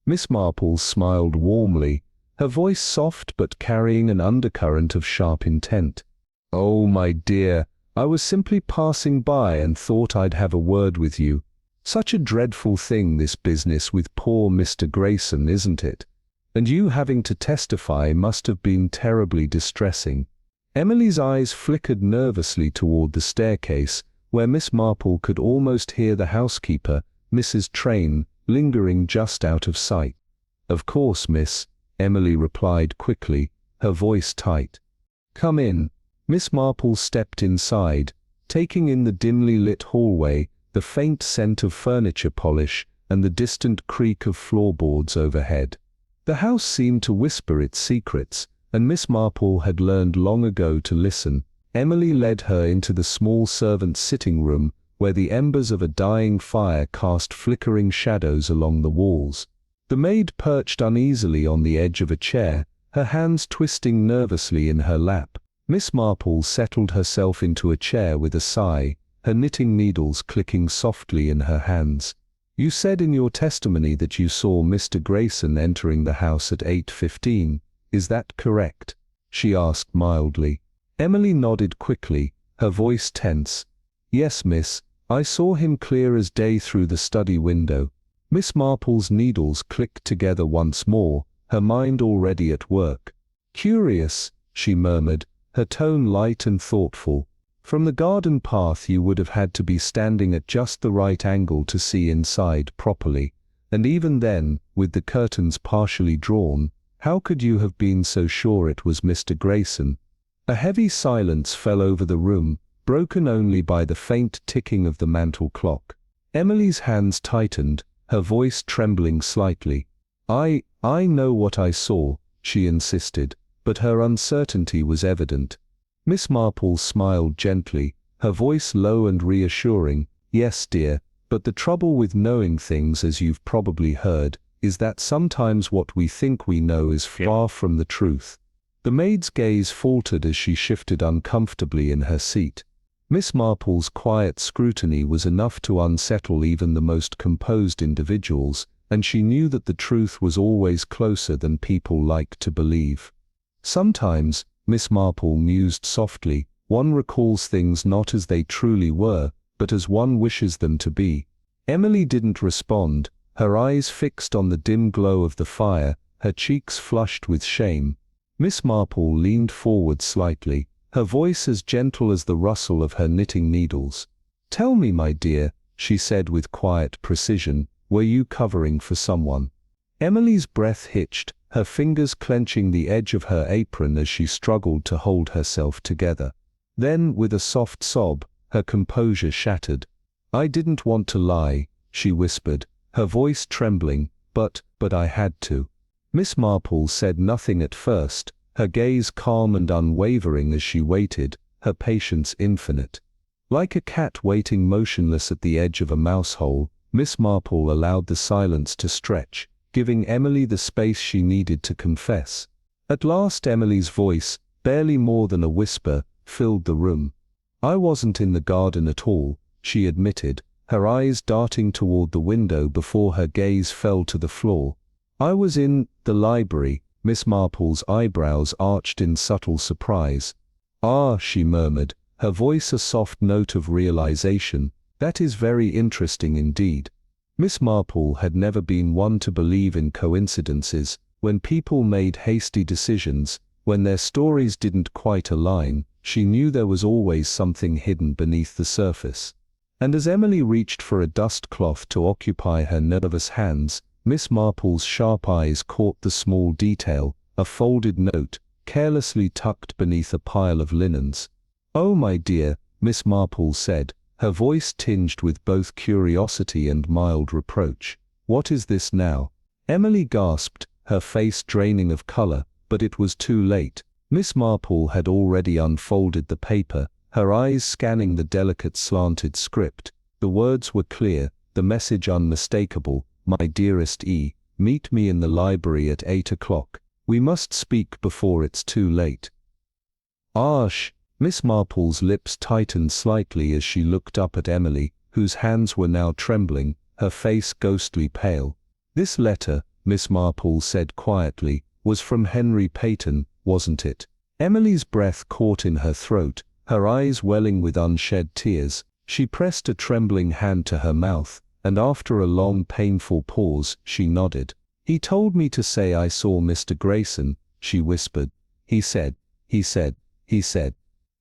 Miss Marple smiled warmly, her voice soft but carrying an undercurrent of sharp intent. "Oh, my dear, I was simply passing by and thought I'd have a word with you. Such a dreadful thing, this business with poor Mr. Grayson, isn't it? And you having to testify must have been terribly distressing." Emily's eyes flickered nervously toward the staircase, where Miss Marple could almost hear the housekeeper, Mrs. Train, lingering just out of sight. "Of course, miss," Emily replied quickly, her voice tight. "Come in." Miss Marple stepped inside, taking in the dimly lit hallway, the faint scent of furniture polish, and the distant creak of floorboards overhead. The house seemed to whisper its secrets, and Miss Marple had learned long ago to listen. Emily led her into the small servants' sitting room, where the embers of a dying fire cast flickering shadows along the walls. The maid perched uneasily on the edge of a chair, her hands twisting nervously in her lap. Miss Marple settled herself into a chair with a sigh, her knitting needles clicking softly in her hands. "You said in your testimony that you saw Mr. Grayson entering the house at 8:15. Is that correct?" she asked mildly. Emily nodded quickly, her voice tense. "Yes, miss, I saw him clear as day through the study window." Miss Marple's needles clicked together once more, her mind already at work. "Curious," she murmured, her tone light and thoughtful. "From the garden path you would have had to be standing at just the right angle to see inside properly, and even then, with the curtains partially drawn, how could you have been so sure it was Mr. Grayson?" A heavy silence fell over the room, broken only by the faint ticking of the mantel clock. Emily's hands tightened, her voice trembling slightly. I know what I saw," she insisted, but her uncertainty was evident. Miss Marple smiled gently, her voice low and reassuring. "Yes, dear, but the trouble with knowing things, as you've probably heard, is that sometimes what we think we know is far from the truth." The maid's gaze faltered as she shifted uncomfortably in her seat. Miss Marple's quiet scrutiny was enough to unsettle even the most composed individuals, and she knew that the truth was always closer than people liked to believe. "Sometimes," Miss Marple mused softly, "one recalls things not as they truly were, but as one wishes them to be." Emily didn't respond, her eyes fixed on the dim glow of the fire, her cheeks flushed with shame. Miss Marple leaned forward slightly, her voice as gentle as the rustle of her knitting needles. "Tell me, my dear," she said with quiet precision, "were you covering for someone?" Emily's breath hitched, her fingers clenching the edge of her apron as she struggled to hold herself together. Then, with a soft sob, her composure shattered. "I didn't want to lie," she whispered, her voice trembling, but I had to." Miss Marple said nothing at first, her gaze calm and unwavering as she waited, her patience infinite. Like a cat waiting motionless at the edge of a mouse hole, Miss Marple allowed the silence to stretch, giving Emily the space she needed to confess. At last Emily's voice, barely more than a whisper, filled the room. "I wasn't in the garden at all," she admitted, her eyes darting toward the window before her gaze fell to the floor. "I was in the library." Miss Marple's eyebrows arched in subtle surprise. "Ah," she murmured, her voice a soft note of realization, "that is very interesting indeed." Miss Marple had never been one to believe in coincidences. When people made hasty decisions, when their stories didn't quite align, she knew there was always something hidden beneath the surface. And as Emily reached for a dust cloth to occupy her nervous hands, Miss Marple's sharp eyes caught the small detail, a folded note, carelessly tucked beneath a pile of linens. "Oh, my dear," Miss Marple said, her voice tinged with both curiosity and mild reproach. "What is this now?" Emily gasped, her face draining of color, but it was too late. Miss Marple had already unfolded the paper, her eyes scanning the delicate slanted script. The words were clear, the message unmistakable. "My dearest E, meet me in the library at 8 o'clock. We must speak before it's too late." "Ash!" Miss Marple's lips tightened slightly as she looked up at Emily, whose hands were now trembling, her face ghostly pale. "This letter," Miss Marple said quietly, "was from Henry Peyton, wasn't it?" Emily's breath caught in her throat, her eyes welling with unshed tears. She pressed a trembling hand to her mouth, and after a long painful pause, she nodded. "He told me to say I saw Mr. Grayson," she whispered. He said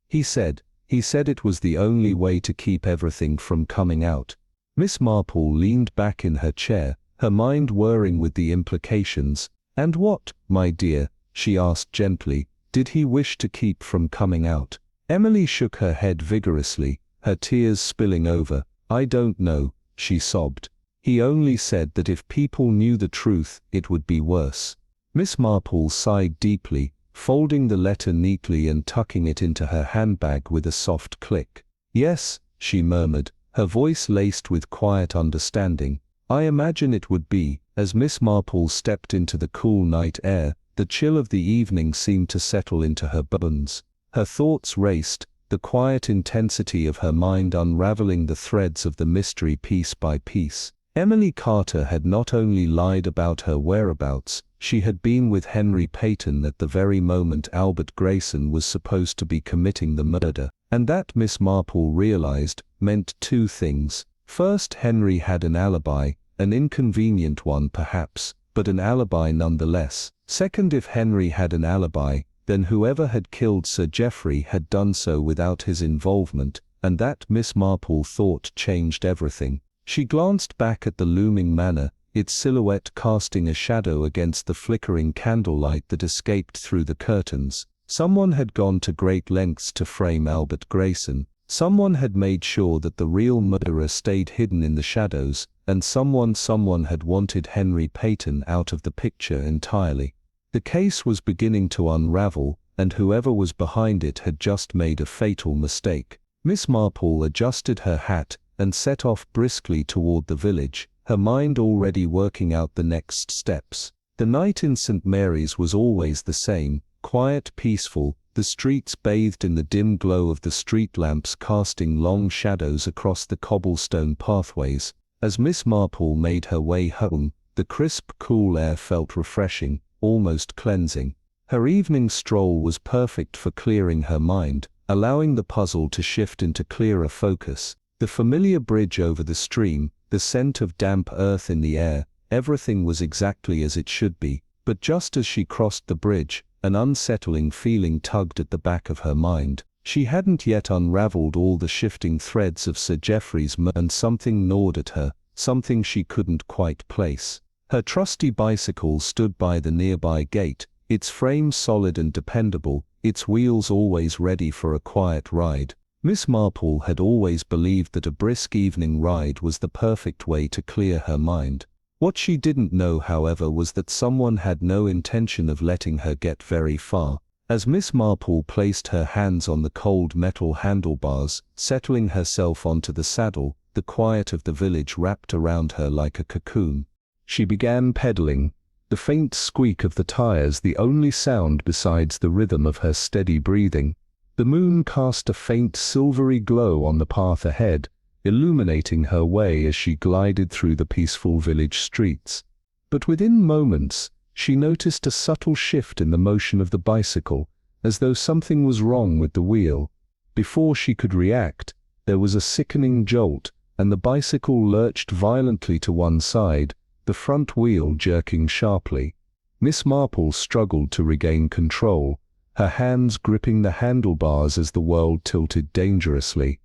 it was the only way to keep everything from coming out." Miss Marple leaned back in her chair, her mind whirring with the implications. "And what, my dear," she asked gently, "did he wish to keep from coming out?" Emily shook her head vigorously, her tears spilling over. "I don't know," she sobbed. "He only said that if people knew the truth, it would be worse." Miss Marple sighed deeply, folding the letter neatly and tucking it into her handbag with a soft click. "Yes," she murmured, her voice laced with quiet understanding. "I imagine it would be." As Miss Marple stepped into the cool night air, the chill of the evening seemed to settle into her bones. Her thoughts raced, the quiet intensity of her mind unraveling the threads of the mystery piece by piece. Emily Carter had not only lied about her whereabouts, she had been with Henry Peyton at the very moment Albert Grayson was supposed to be committing the murder, and that, Miss Marple realized, meant two things. First, Henry had an alibi, an inconvenient one perhaps, but an alibi nonetheless. Second, if Henry had an alibi, then whoever had killed Sir Geoffrey had done so without his involvement, and that, Miss Marple thought, changed everything. She glanced back at the looming manor, its silhouette casting a shadow against the flickering candlelight that escaped through the curtains. Someone had gone to great lengths to frame Albert Grayson. Someone had made sure that the real murderer stayed hidden in the shadows, and someone had wanted Henry Peyton out of the picture entirely. The case was beginning to unravel, and whoever was behind it had just made a fatal mistake. Miss Marple adjusted her hat and set off briskly toward the village, her mind already working out the next steps. The night in St. Mary's was always the same, quiet, peaceful, the streets bathed in the dim glow of the street lamps casting long shadows across the cobblestone pathways. As Miss Marple made her way home, the crisp, cool air felt refreshing, almost cleansing. Her evening stroll was perfect for clearing her mind, allowing the puzzle to shift into clearer focus. The familiar bridge over the stream, the scent of damp earth in the air, everything was exactly as it should be. But just as she crossed the bridge, an unsettling feeling tugged at the back of her mind. She hadn't yet unraveled all the shifting threads of Sir Geoffrey's murder, and something gnawed at her, something she couldn't quite place. Her trusty bicycle stood by the nearby gate, its frame solid and dependable, its wheels always ready for a quiet ride. Miss Marple had always believed that a brisk evening ride was the perfect way to clear her mind. What she didn't know, however, was that someone had no intention of letting her get very far. As Miss Marple placed her hands on the cold metal handlebars, settling herself onto the saddle, the quiet of the village wrapped around her like a cocoon. She began pedaling, the faint squeak of the tires the only sound besides the rhythm of her steady breathing. The moon cast a faint silvery glow on the path ahead, illuminating her way as she glided through the peaceful village streets. But within moments, she noticed a subtle shift in the motion of the bicycle, as though something was wrong with the wheel. Before she could react, there was a sickening jolt, and the bicycle lurched violently to one side, the front wheel jerking sharply. Miss Marple struggled to regain control, her hands gripping the handlebars as the world tilted dangerously.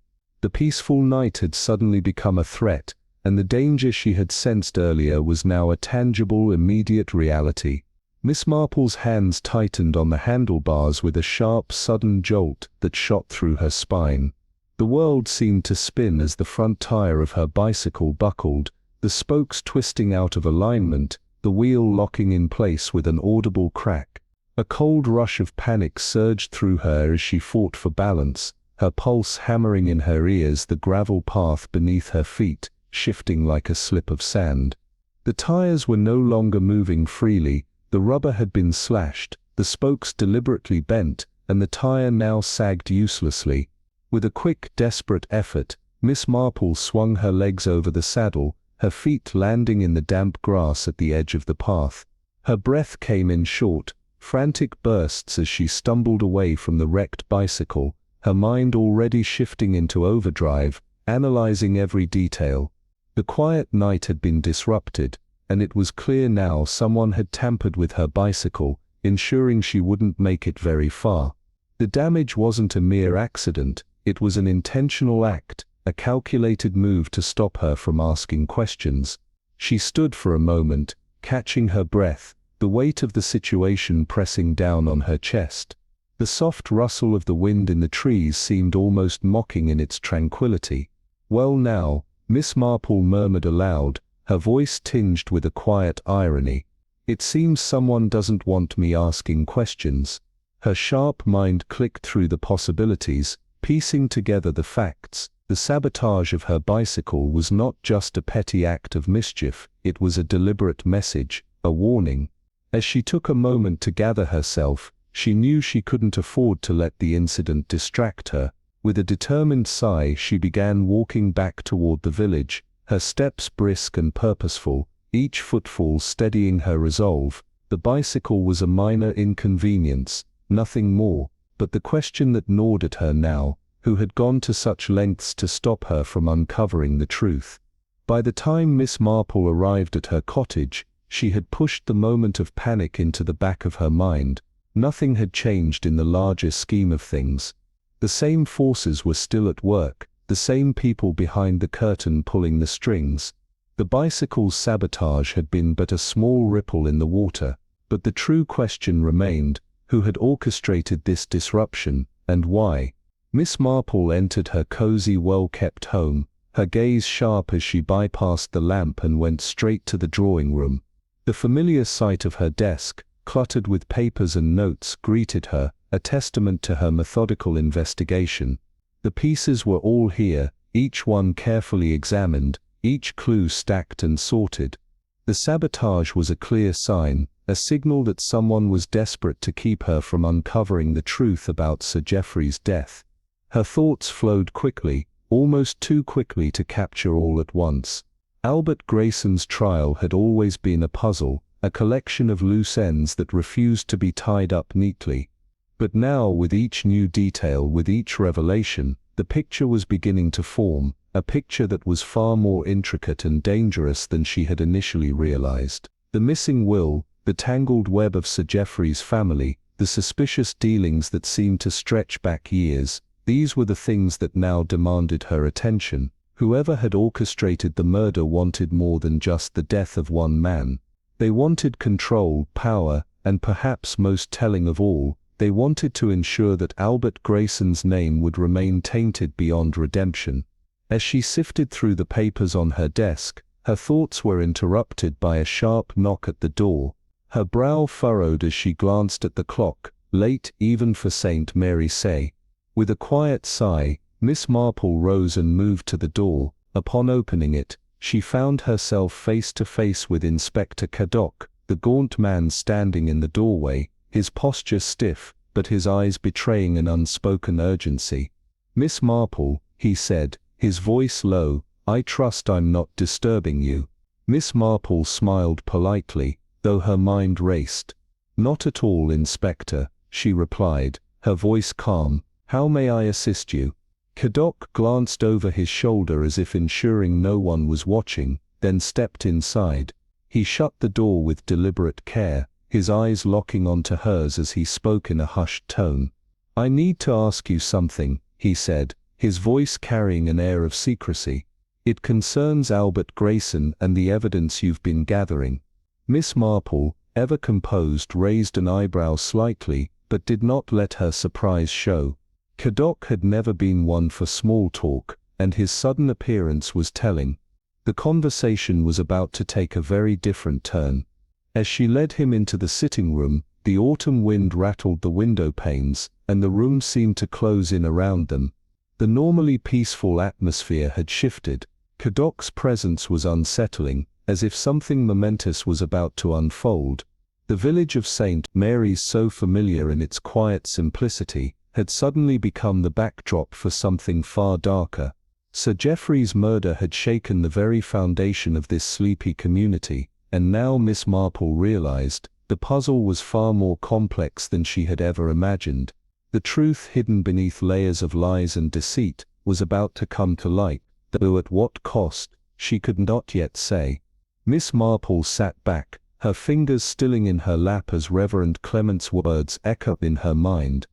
The peaceful night had suddenly become a threat, and the danger she had sensed earlier was now a tangible, immediate reality. Miss Marple's hands tightened on the handlebars with a sharp, sudden jolt that shot through her spine. The world seemed to spin as the front tire of her bicycle buckled, the spokes twisting out of alignment, the wheel locking in place with an audible crack. A cold rush of panic surged through her as she fought for balance, her pulse hammering in her ears, the gravel path beneath her feet shifting like a slip of sand. The tires were no longer moving freely, the rubber had been slashed, the spokes deliberately bent, and the tire now sagged uselessly. With a quick, desperate effort, Miss Marple swung her legs over the saddle, her feet landing in the damp grass at the edge of the path. Her breath came in short, frantic bursts as she stumbled away from the wrecked bicycle, her mind already shifting into overdrive, analyzing every detail. The quiet night had been disrupted, and it was clear now someone had tampered with her bicycle, ensuring she wouldn't make it very far. The damage wasn't a mere accident, it was an intentional act, a calculated move to stop her from asking questions. She stood for a moment, catching her breath, the weight of the situation pressing down on her chest. The soft rustle of the wind in the trees seemed almost mocking in its tranquility. "Well now," Miss Marple murmured aloud, her voice tinged with a quiet irony. "It seems someone doesn't want me asking questions." Her sharp mind clicked through the possibilities, piecing together the facts. The sabotage of her bicycle was not just a petty act of mischief, it was a deliberate message, a warning. As she took a moment to gather herself, she knew she couldn't afford to let the incident distract her. With a determined sigh, she began walking back toward the village, her steps brisk and purposeful, each footfall steadying her resolve. The bicycle was a minor inconvenience, nothing more, but the question that gnawed at her now, who had gone to such lengths to stop her from uncovering the truth? By the time Miss Marple arrived at her cottage, she had pushed the moment of panic into the back of her mind. Nothing had changed in the larger scheme of things. The same forces were still at work, the same people behind the curtain pulling the strings. The bicycle's sabotage had been but a small ripple in the water, but the true question remained: who had orchestrated this disruption, and why? Miss Marple entered her cozy, well-kept home, her gaze sharp as she bypassed the lamp and went straight to the drawing room. The familiar sight of her desk, cluttered with papers and notes, greeted her, a testament to her methodical investigation. The pieces were all here, each one carefully examined, each clue stacked and sorted. The sabotage was a clear sign, a signal that someone was desperate to keep her from uncovering the truth about Sir Geoffrey's death. Her thoughts flowed quickly, almost too quickly to capture all at once. Albert Grayson's trial had always been a puzzle, a collection of loose ends that refused to be tied up neatly. But now, with each new detail, with each revelation, the picture was beginning to form, a picture that was far more intricate and dangerous than she had initially realized. The missing will, the tangled web of Sir Geoffrey's family, the suspicious dealings that seemed to stretch back years, these were the things that now demanded her attention. Whoever had orchestrated the murder wanted more than just the death of one man. They wanted control, power, and perhaps most telling of all, they wanted to ensure that Albert Grayson's name would remain tainted beyond redemption. As she sifted through the papers on her desk, her thoughts were interrupted by a sharp knock at the door. Her brow furrowed as she glanced at the clock, late even for St. Mary Say. With a quiet sigh, Miss Marple rose and moved to the door. Upon opening it, she found herself face to face with Inspector Caddock, the gaunt man standing in the doorway, his posture stiff, but his eyes betraying an unspoken urgency. "Miss Marple," he said, his voice low, "I trust I'm not disturbing you." Miss Marple smiled politely, though her mind raced. "Not at all, Inspector," she replied, her voice calm. "How may I assist you?" Caddock glanced over his shoulder as if ensuring no one was watching, then stepped inside. He shut the door with deliberate care, his eyes locking onto hers as he spoke in a hushed tone. "I need to ask you something," he said, his voice carrying an air of secrecy. "It concerns Albert Grayson and the evidence you've been gathering." Miss Marple, ever composed, raised an eyebrow slightly, but did not let her surprise show. Cadoc had never been one for small talk, and his sudden appearance was telling. The conversation was about to take a very different turn. As she led him into the sitting room, the autumn wind rattled the window panes, and the room seemed to close in around them. The normally peaceful atmosphere had shifted. Cadoc's presence was unsettling, as if something momentous was about to unfold. The village of St. Mary's, so familiar in its quiet simplicity, had suddenly become the backdrop for something far darker. Sir Geoffrey's murder had shaken the very foundation of this sleepy community, and now Miss Marple realized, the puzzle was far more complex than she had ever imagined. The truth hidden beneath layers of lies and deceit was about to come to light, though at what cost, she could not yet say. Miss Marple sat back, her fingers stilling in her lap as Reverend Clement's words echoed in her mind.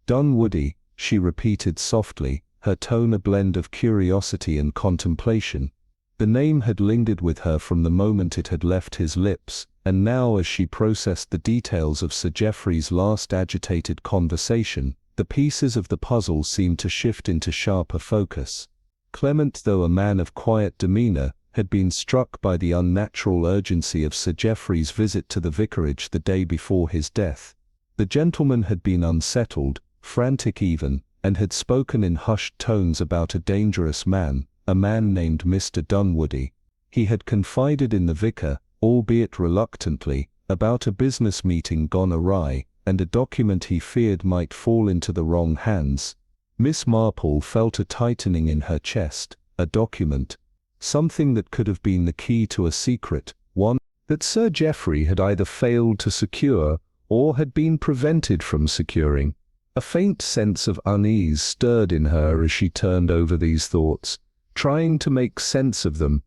"Dunwoody," she repeated softly, her tone a blend of curiosity and contemplation. The name had lingered with her from the moment it had left his lips, and now as she processed the details of Sir Geoffrey's last agitated conversation, the pieces of the puzzle seemed to shift into sharper focus. Clement, though a man of quiet demeanour, had been struck by the unnatural urgency of Sir Geoffrey's visit to the vicarage the day before his death. The gentleman had been unsettled, frantic even, and had spoken in hushed tones about a dangerous man, a man named Mr. Dunwoody. He had confided in the vicar, albeit reluctantly, about a business meeting gone awry, and a document he feared might fall into the wrong hands. Miss Marple felt a tightening in her chest. A document. Something that could have been the key to a secret, one that Sir Geoffrey had either failed to secure, or had been prevented from securing. A faint sense of unease stirred in her as she turned over these thoughts, trying to make sense of them.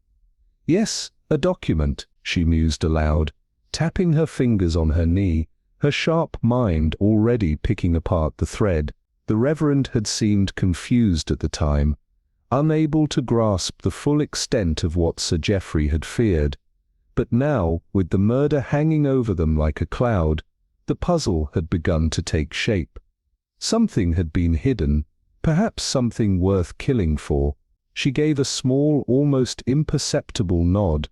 "Yes, a document," she mused aloud, tapping her fingers on her knee, her sharp mind already picking apart the thread. The Reverend had seemed confused at the time, unable to grasp the full extent of what Sir Geoffrey had feared. But now, with the murder hanging over them like a cloud, the puzzle had begun to take shape. Something had been hidden, perhaps something worth killing for. She gave a small, almost imperceptible nod,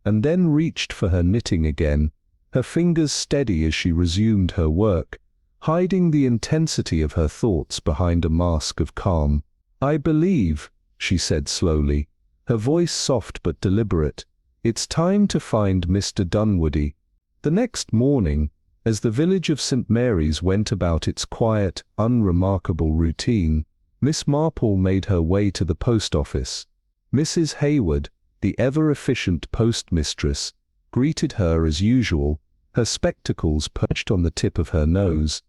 and then reached for her knitting again, her fingers steady as she resumed her work, hiding the intensity of her thoughts behind a mask of calm. "I believe," she said slowly, her voice soft but deliberate, "it's time to find Mr. Dunwoody." The next morning, as the village of St. Mary's went about its quiet, unremarkable routine, Miss Marple made her way to the post office. Mrs. Hayward, the ever-efficient postmistress, greeted her as usual, her spectacles perched on the tip of her nose.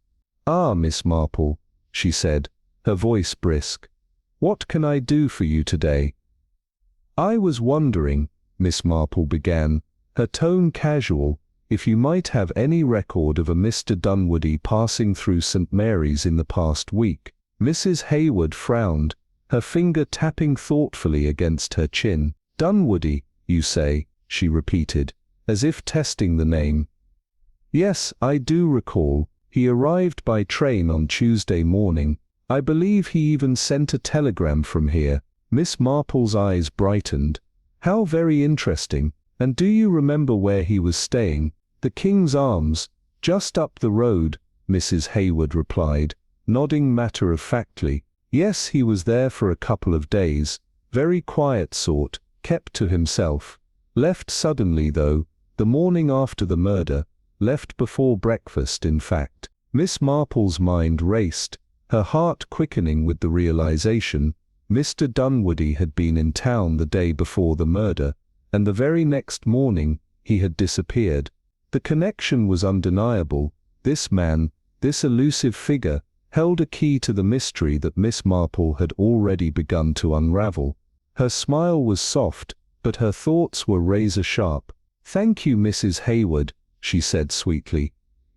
"Ah, Miss Marple," she said, her voice brisk. "What can I do for you today?" "I was wondering," Miss Marple began, her tone casual, "if you might have any record of a Mr. Dunwoody passing through St. Mary's in the past week." Mrs. Hayward frowned, her finger tapping thoughtfully against her chin. "Dunwoody, you say?" she repeated, as if testing the name. "Yes, I do recall. He arrived by train on Tuesday morning. I believe he even sent a telegram from here." Miss Marple's eyes brightened. "How very interesting. And do you remember where he was staying?" "The King's Arms, just up the road," Mrs. Hayward replied, nodding matter-of-factly. "Yes, he was there for a couple of days. Very quiet sort, kept to himself. Left suddenly though, the morning after the murder, left before breakfast in fact." Miss Marple's mind raced, her heart quickening with the realization, Mr. Dunwoody had been in town the day before the murder, and the very next morning, he had disappeared. The connection was undeniable. This man, this elusive figure, held a key to the mystery that Miss Marple had already begun to unravel. Her smile was soft, but her thoughts were razor-sharp. "Thank you, Mrs. Hayward," she said sweetly.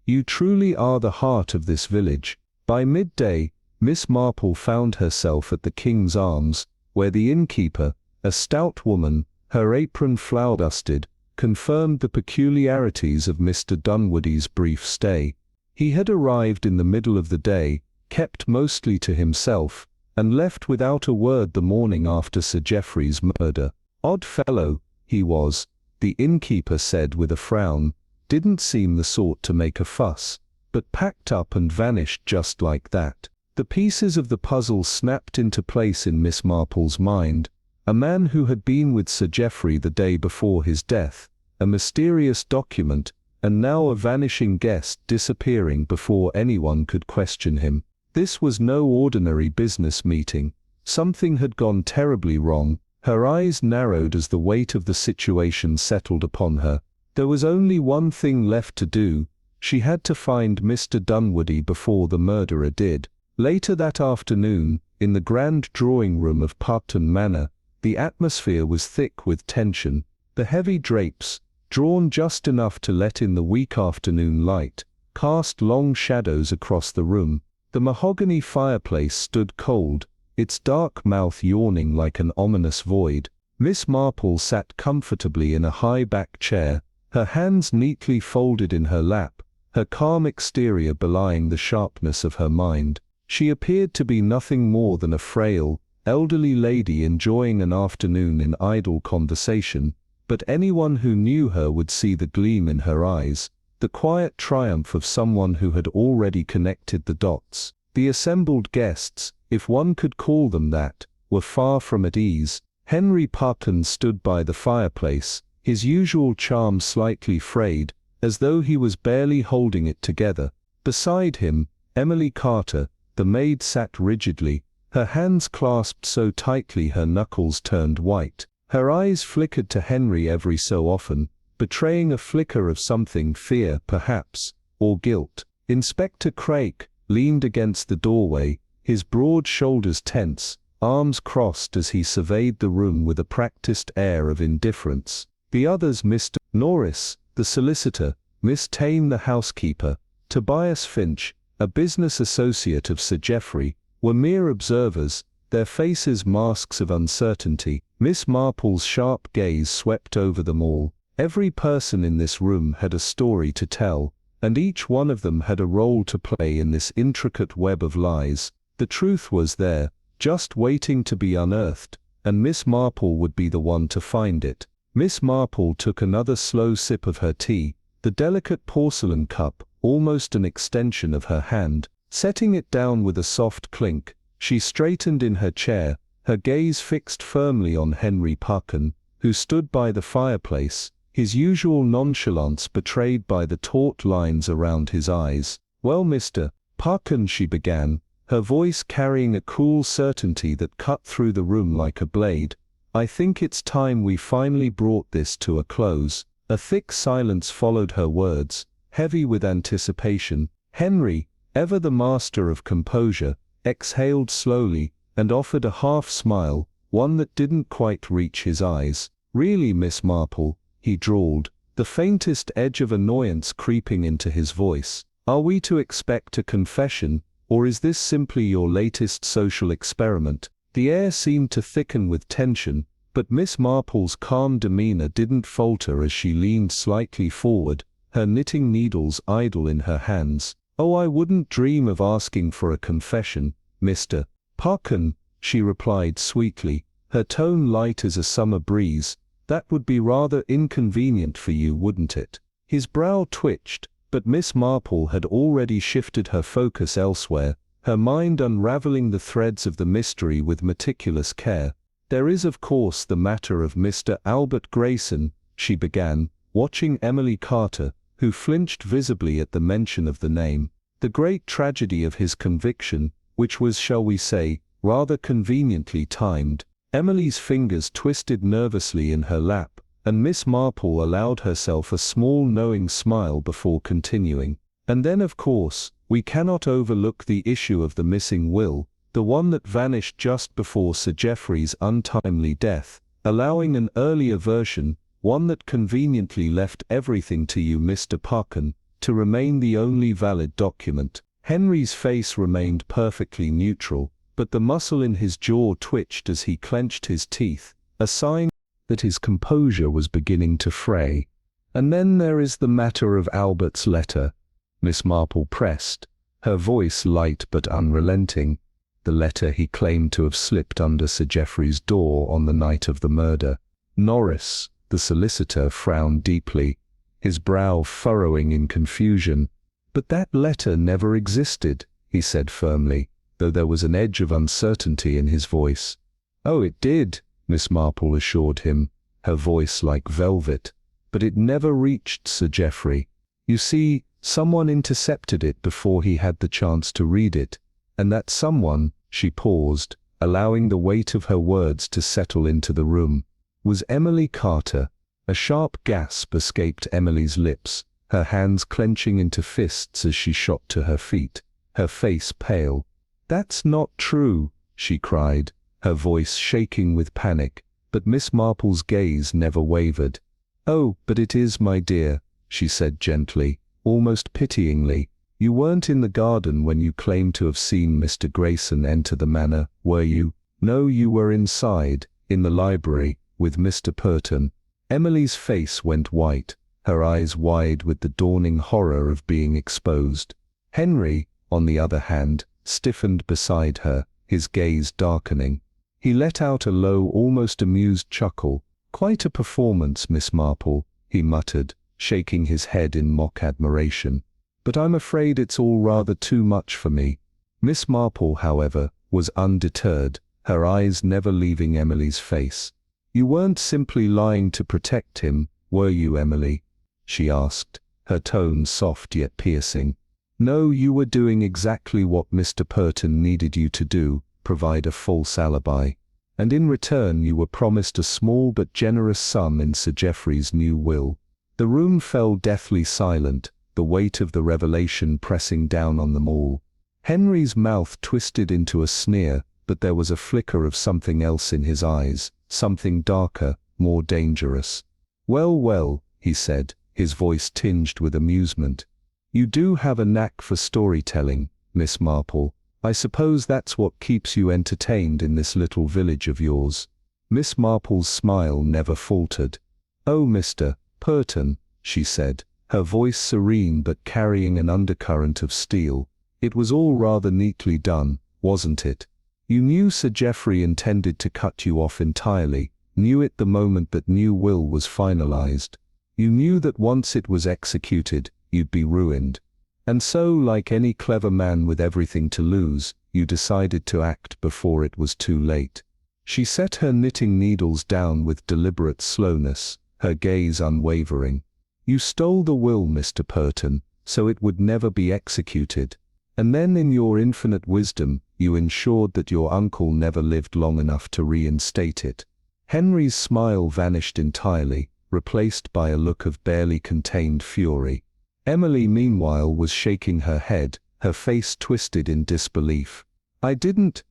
"You truly are the heart of this village." By midday, Miss Marple found herself at the King's Arms, where the innkeeper, a stout woman, her apron flour-dusted, confirmed the peculiarities of Mr. Dunwoodie's brief stay. He had arrived in the middle of the day, kept mostly to himself, and left without a word the morning after Sir Geoffrey's murder. Odd fellow, he was, the innkeeper said with a frown, didn't seem the sort to make a fuss, but packed up and vanished just like that. The pieces of the puzzle snapped into place in Miss Marple's mind. A man who had been with Sir Geoffrey the day before his death, a mysterious document, and now a vanishing guest disappearing before anyone could question him. This was no ordinary business meeting. Something had gone terribly wrong. Her eyes narrowed as the weight of the situation settled upon her. There was only one thing left to do. She had to find Mr. Dunwoodie before the murderer did. Later that afternoon, in the grand drawing-room of Parkton Manor, the atmosphere was thick with tension. The heavy drapes, drawn just enough to let in the weak afternoon light, cast long shadows across the room. The mahogany fireplace stood cold, its dark mouth yawning like an ominous void. Miss Marple sat comfortably in a high-backed chair, her hands neatly folded in her lap, her calm exterior belying the sharpness of her mind. She appeared to be nothing more than a frail, elderly lady enjoying an afternoon in idle conversation, but anyone who knew her would see the gleam in her eyes, the quiet triumph of someone who had already connected the dots. The assembled guests, if one could call them that, were far from at ease. Henry Parkton stood by the fireplace, his usual charm slightly frayed, as though he was barely holding it together. Beside him, Emily Carter, the maid, sat rigidly, her hands clasped so tightly her knuckles turned white. Her eyes flickered to Henry every so often, betraying a flicker of something, fear perhaps, or guilt. Inspector Craik leaned against the doorway, his broad shoulders tense, arms crossed as he surveyed the room with a practiced air of indifference. The others, Mr. Norris, the solicitor, Miss Tame the housekeeper, Tobias Finch, a business associate of Sir Geoffrey, were mere observers, their faces masks of uncertainty. Miss Marple's sharp gaze swept over them all. Every person in this room had a story to tell, and each one of them had a role to play in this intricate web of lies. The truth was there, just waiting to be unearthed, and Miss Marple would be the one to find it. Miss Marple took another slow sip of her tea, the delicate porcelain cup, almost an extension of her hand. Setting it down with a soft clink, she straightened in her chair, her gaze fixed firmly on Henry Parkton, who stood by the fireplace, his usual nonchalance betrayed by the taut lines around his eyes. "Well, Mr. Parkton," she began, her voice carrying a cool certainty that cut through the room like a blade, "I think it's time we finally brought this to a close." A thick silence followed her words, heavy with anticipation. Henry, ever the master of composure, exhaled slowly, and offered a half-smile, one that didn't quite reach his eyes. "Really, Miss Marple," he drawled, the faintest edge of annoyance creeping into his voice, "are we to expect a confession, or is this simply your latest social experiment?" The air seemed to thicken with tension, but Miss Marple's calm demeanor didn't falter as she leaned slightly forward, her knitting needles idle in her hands. "Oh, I wouldn't dream of asking for a confession, Mr. Parkton," she replied sweetly, her tone light as a summer breeze. "That would be rather inconvenient for you, wouldn't it?" His brow twitched, but Miss Marple had already shifted her focus elsewhere, her mind unraveling the threads of the mystery with meticulous care. "There is of course the matter of Mr. Albert Grayson," she began, watching Emily Carter, who flinched visibly at the mention of the name. "The great tragedy of his conviction, which was, shall we say, rather conveniently timed." Emily's fingers twisted nervously in her lap, and Miss Marple allowed herself a small knowing smile before continuing. "And then of course, we cannot overlook the issue of the missing will, the one that vanished just before Sir Geoffrey's untimely death, allowing an earlier version, one that conveniently left everything to you, Mr. Parkton, to remain the only valid document." Henry's face remained perfectly neutral, but the muscle in his jaw twitched as he clenched his teeth, a sign that his composure was beginning to fray. "And then there is the matter of Albert's letter," Miss Marple pressed, her voice light but unrelenting. "The letter he claimed to have slipped under Sir Geoffrey's door on the night of the murder." Norris, the solicitor, frowned deeply, his brow furrowing in confusion. "But that letter never existed," he said firmly, though there was an edge of uncertainty in his voice. "Oh, it did," Miss Marple assured him, her voice like velvet, "but it never reached Sir Geoffrey. You see, someone intercepted it before he had the chance to read it, and that someone," she paused, allowing the weight of her words to settle into the room, "was Emily Carter." A sharp gasp escaped Emily's lips, her hands clenching into fists as she shot to her feet, her face pale. "That's not true," she cried, her voice shaking with panic, but Miss Marple's gaze never wavered. "Oh, but it is, my dear," she said gently, almost pityingly. "You weren't in the garden when you claimed to have seen Mr. Grayson enter the manor, were you?" "No, you were inside, in the library, with Mr. Purton." Emily's face went white, her eyes wide with the dawning horror of being exposed. Henry, on the other hand, stiffened beside her, his gaze darkening. He let out a low, almost amused chuckle. "Quite a performance, Miss Marple," he muttered, shaking his head in mock admiration. "But I'm afraid it's all rather too much for me." Miss Marple, however, was undeterred, her eyes never leaving Emily's face. "You weren't simply lying to protect him, were you, Emily?" she asked, her tone soft yet piercing. "No, you were doing exactly what Mr. Purton needed you to do, provide a false alibi. And in return you were promised a small but generous sum in Sir Geoffrey's new will." The room fell deathly silent, the weight of the revelation pressing down on them all. Henry's mouth twisted into a sneer, but there was a flicker of something else in his eyes, something darker, more dangerous. "Well, well," he said, his voice tinged with amusement. "You do have a knack for storytelling, Miss Marple. I suppose that's what keeps you entertained in this little village of yours." Miss Marple's smile never faltered. "Oh, Mr. Purton," she said, her voice serene but carrying an undercurrent of steel. "It was all rather neatly done, wasn't it? You knew Sir Geoffrey intended to cut you off entirely, knew it the moment that new will was finalized. You knew that once it was executed, you'd be ruined. And so, like any clever man with everything to lose, you decided to act before it was too late." She set her knitting needles down with deliberate slowness, her gaze unwavering. "You stole the will, Mr. Purton, so it would never be executed. And then in your infinite wisdom, you ensured that your uncle never lived long enough to reinstate it." Henry's smile vanished entirely, replaced by a look of barely contained fury. Emily, meanwhile, was shaking her head, her face twisted in disbelief. I didn't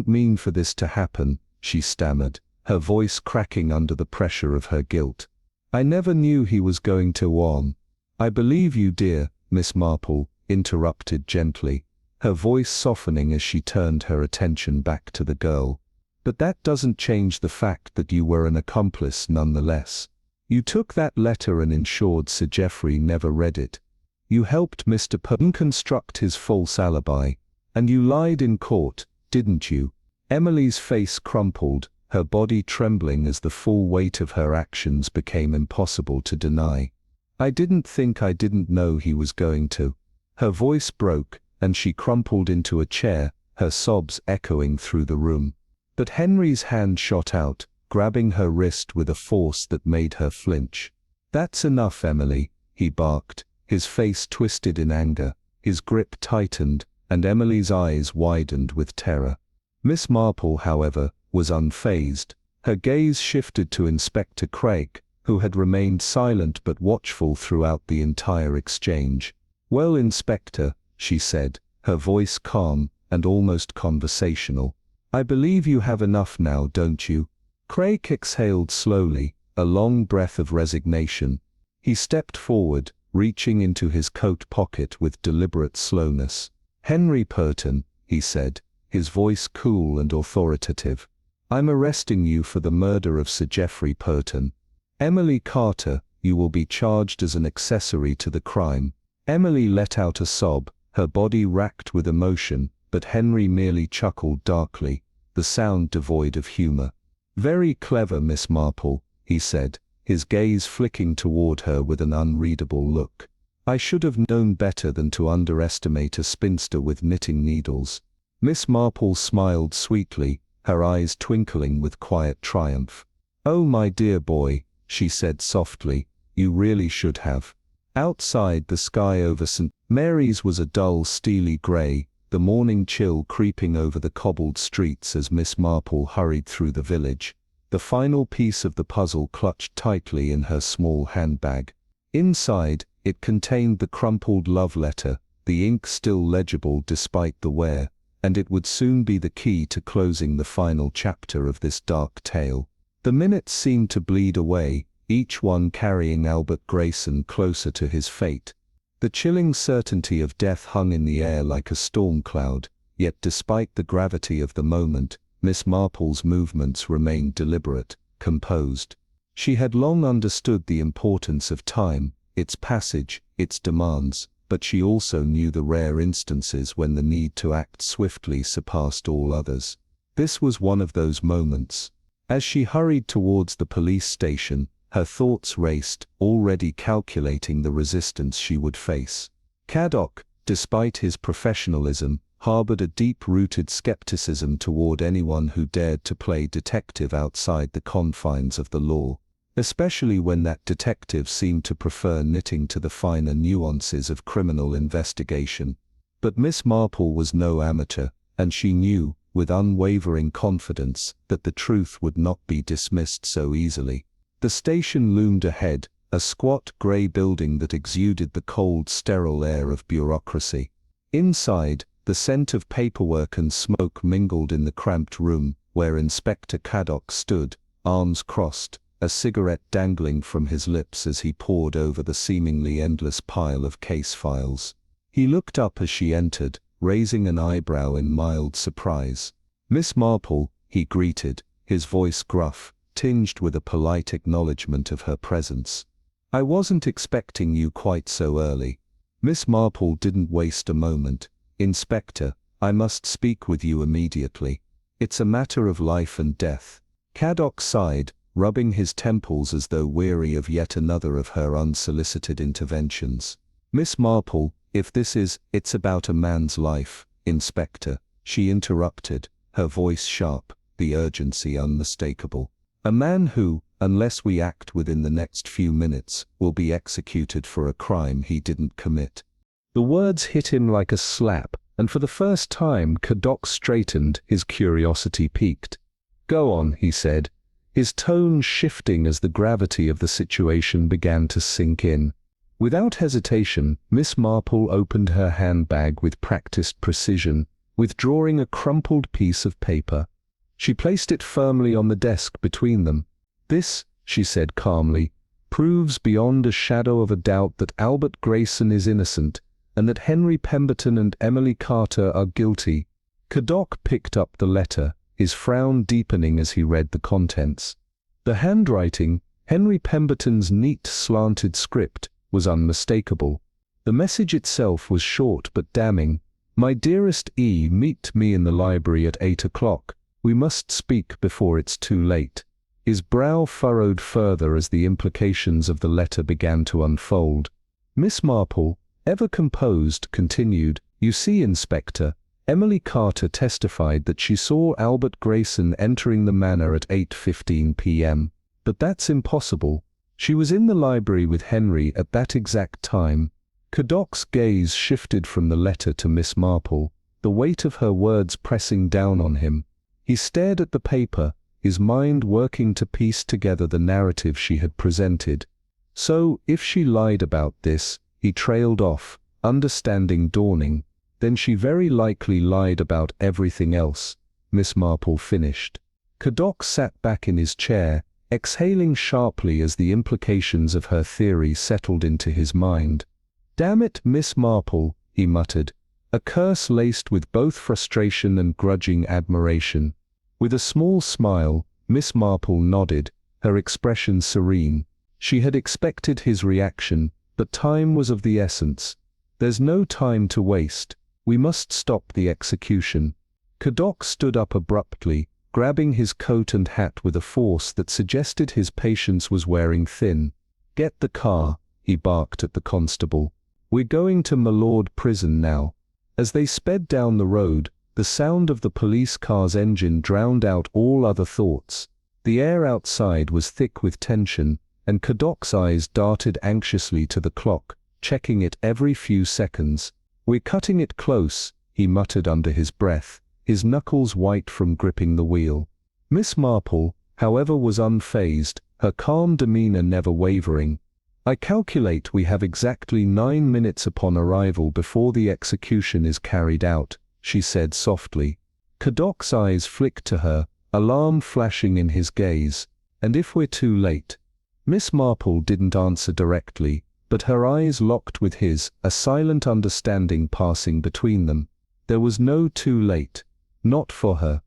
mean for this to happen," she stammered, her voice cracking under the pressure of her guilt. "I never knew he was going to "I believe you, dear," Miss Marple interrupted gently, her voice softening as she turned her attention back to the girl. "But that doesn't change the fact that you were an accomplice nonetheless. You took that letter and ensured Sir Geoffrey never read it. You helped Mr. Purton construct his false alibi. And you lied in court, didn't you?" Emily's face crumpled, her body trembling as the full weight of her actions became impossible to deny. "I didn't know he was going to." Her voice broke, and she crumpled into a chair, her sobs echoing through the room. But Henry's hand shot out, grabbing her wrist with a force that made her flinch. "That's enough, Emily," he barked, his face twisted in anger, his grip tightened, and Emily's eyes widened with terror. Miss Marple, however, was unfazed. Her gaze shifted to Inspector Craig, who had remained silent but watchful throughout the entire exchange. "Well, Inspector," she said, her voice calm and almost conversational, "I believe you have enough now, don't you?" Craig exhaled slowly, a long breath of resignation. He stepped forward, reaching into his coat pocket with deliberate slowness. "Henry Purton," he said, his voice cool and authoritative. "I'm arresting you for the murder of Sir Geoffrey Purton. Emily Carter, you will be charged as an accessory to the crime." Emily let out a sob, her body racked with emotion, but Henry merely chuckled darkly, the sound devoid of humor. "Very clever, Miss Marple," he said, his gaze flicking toward her with an unreadable look. "I should have known better than to underestimate a spinster with knitting needles." Miss Marple smiled sweetly, her eyes twinkling with quiet triumph. "Oh, my dear boy," she said softly, "you really should have." Outside, the sky over St. Mary's was a dull steely grey, the morning chill creeping over the cobbled streets as Miss Marple hurried through the village, the final piece of the puzzle clutched tightly in her small handbag. Inside, it contained the crumpled love letter, the ink still legible despite the wear, and it would soon be the key to closing the final chapter of this dark tale. The minutes seemed to bleed away, each one carrying Albert Grayson closer to his fate. The chilling certainty of death hung in the air like a storm cloud, yet despite the gravity of the moment, Miss Marple's movements remained deliberate, composed. She had long understood the importance of time, its passage, its demands, but she also knew the rare instances when the need to act swiftly surpassed all others. This was one of those moments. As she hurried towards the police station, her thoughts raced, already calculating the resistance she would face. Caddock, despite his professionalism, harbored a deep-rooted skepticism toward anyone who dared to play detective outside the confines of the law, especially when that detective seemed to prefer knitting to the finer nuances of criminal investigation. But Miss Marple was no amateur, and she knew, with unwavering confidence, that the truth would not be dismissed so easily. The station loomed ahead, a squat grey building that exuded the cold, sterile air of bureaucracy. Inside, the scent of paperwork and smoke mingled in the cramped room, where Inspector Caddock stood, arms crossed, a cigarette dangling from his lips as he pored over the seemingly endless pile of case files. He looked up as she entered, raising an eyebrow in mild surprise. "Miss Marple," he greeted, his voice gruff, tinged with a polite acknowledgement of her presence. "I wasn't expecting you quite so early." Miss Marple didn't waste a moment. "Inspector, I must speak with you immediately. It's a matter of life and death." Caddock sighed, rubbing his temples as though weary of yet another of her unsolicited interventions. "Miss Marple, if it's about a man's life, Inspector," she interrupted, her voice sharp, the urgency unmistakable. "A man who, unless we act within the next few minutes, will be executed for a crime he didn't commit." The words hit him like a slap, and for the first time Caddock straightened, his curiosity piqued. "Go on," he said, his tone shifting as the gravity of the situation began to sink in. Without hesitation, Miss Marple opened her handbag with practiced precision, withdrawing a crumpled piece of paper. She placed it firmly on the desk between them. "This," she said calmly, "proves beyond a shadow of a doubt that Albert Grayson is innocent, and that Henry Pemberton and Emily Carter are guilty." Caddock picked up the letter, his frown deepening as he read the contents. The handwriting, Henry Pemberton's neat slanted script, was unmistakable. The message itself was short but damning. "My dearest E, meet me in the library at 8 o'clock. We must speak before it's too late." His brow furrowed further as the implications of the letter began to unfold. Miss Marple, ever composed, continued, "You see, Inspector, Emily Carter testified that she saw Albert Grayson entering the manor at 8:15 p.m. But that's impossible. She was in the library with Henry at that exact time." Caddock's gaze shifted from the letter to Miss Marple, the weight of her words pressing down on him. He stared at the paper, his mind working to piece together the narrative she had presented. So, if she lied about this, he trailed off, understanding dawning, then she very likely lied about everything else, Miss Marple finished. Caddock sat back in his chair, exhaling sharply as the implications of her theory settled into his mind. "Damn it, Miss Marple," he muttered, a curse laced with both frustration and grudging admiration. With a small smile, Miss Marple nodded, her expression serene. She had expected his reaction, but time was of the essence. "There's no time to waste. We must stop the execution." Cadoc stood up abruptly, grabbing his coat and hat with a force that suggested his patience was wearing thin. "Get the car," he barked at the constable. "We're going to Malord prison now." As they sped down the road, the sound of the police car's engine drowned out all other thoughts. The air outside was thick with tension, and Cadoc's eyes darted anxiously to the clock, checking it every few seconds. "We're cutting it close," he muttered under his breath, his knuckles white from gripping the wheel. Miss Marple, however, was unfazed, her calm demeanor never wavering. "I calculate we have exactly 9 minutes upon arrival before the execution is carried out," she said softly. Cadoc's eyes flicked to her, alarm flashing in his gaze. "And if we're too late?" Miss Marple didn't answer directly, but her eyes locked with his, a silent understanding passing between them. There was no too late. Not for her.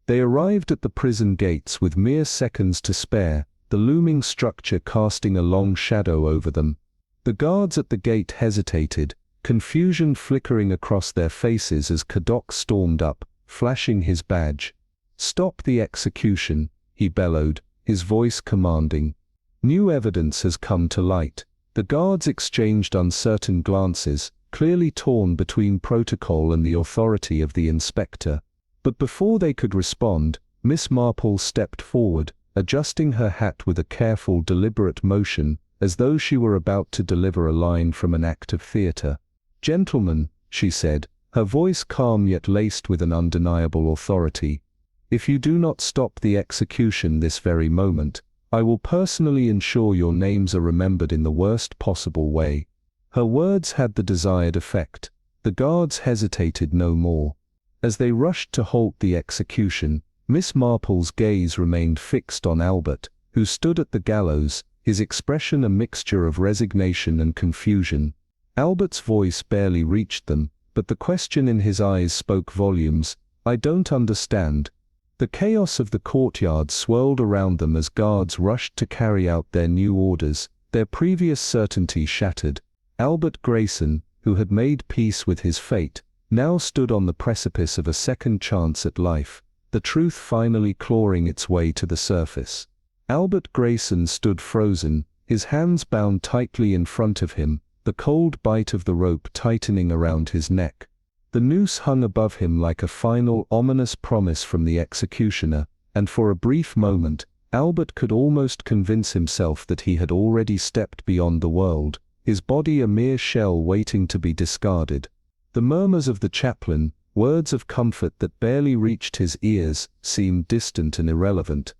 They arrived at the prison gates with mere seconds to spare, the looming structure casting a long shadow over them. The guards at the gate hesitated, confusion flickering across their faces as Cadoc stormed up, flashing his badge. "Stop the execution," he bellowed, his voice commanding. "New evidence has come to light." The guards exchanged uncertain glances, clearly torn between protocol and the authority of the inspector. But before they could respond, Miss Marple stepped forward, adjusting her hat with a careful, deliberate motion, as though she were about to deliver a line from an act of theatre. "Gentlemen," she said, her voice calm yet laced with an undeniable authority, "if you do not stop the execution this very moment, I will personally ensure your names are remembered in the worst possible way." Her words had the desired effect. The guards hesitated no more. As they rushed to halt the execution, Miss Marple's gaze remained fixed on Albert, who stood at the gallows, his expression a mixture of resignation and confusion. Albert's voice barely reached them, but the question in his eyes spoke volumes. "I don't understand." The chaos of the courtyard swirled around them as guards rushed to carry out their new orders, their previous certainty shattered. Albert Grayson, who had made peace with his fate, now stood on the precipice of a second chance at life, the truth finally clawing its way to the surface. Albert Grayson stood frozen, his hands bound tightly in front of him, the cold bite of the rope tightening around his neck. The noose hung above him like a final, ominous promise from the executioner, and for a brief moment, Albert could almost convince himself that he had already stepped beyond the world, his body a mere shell waiting to be discarded. The murmurs of the chaplain, words of comfort that barely reached his ears, seemed distant and irrelevant.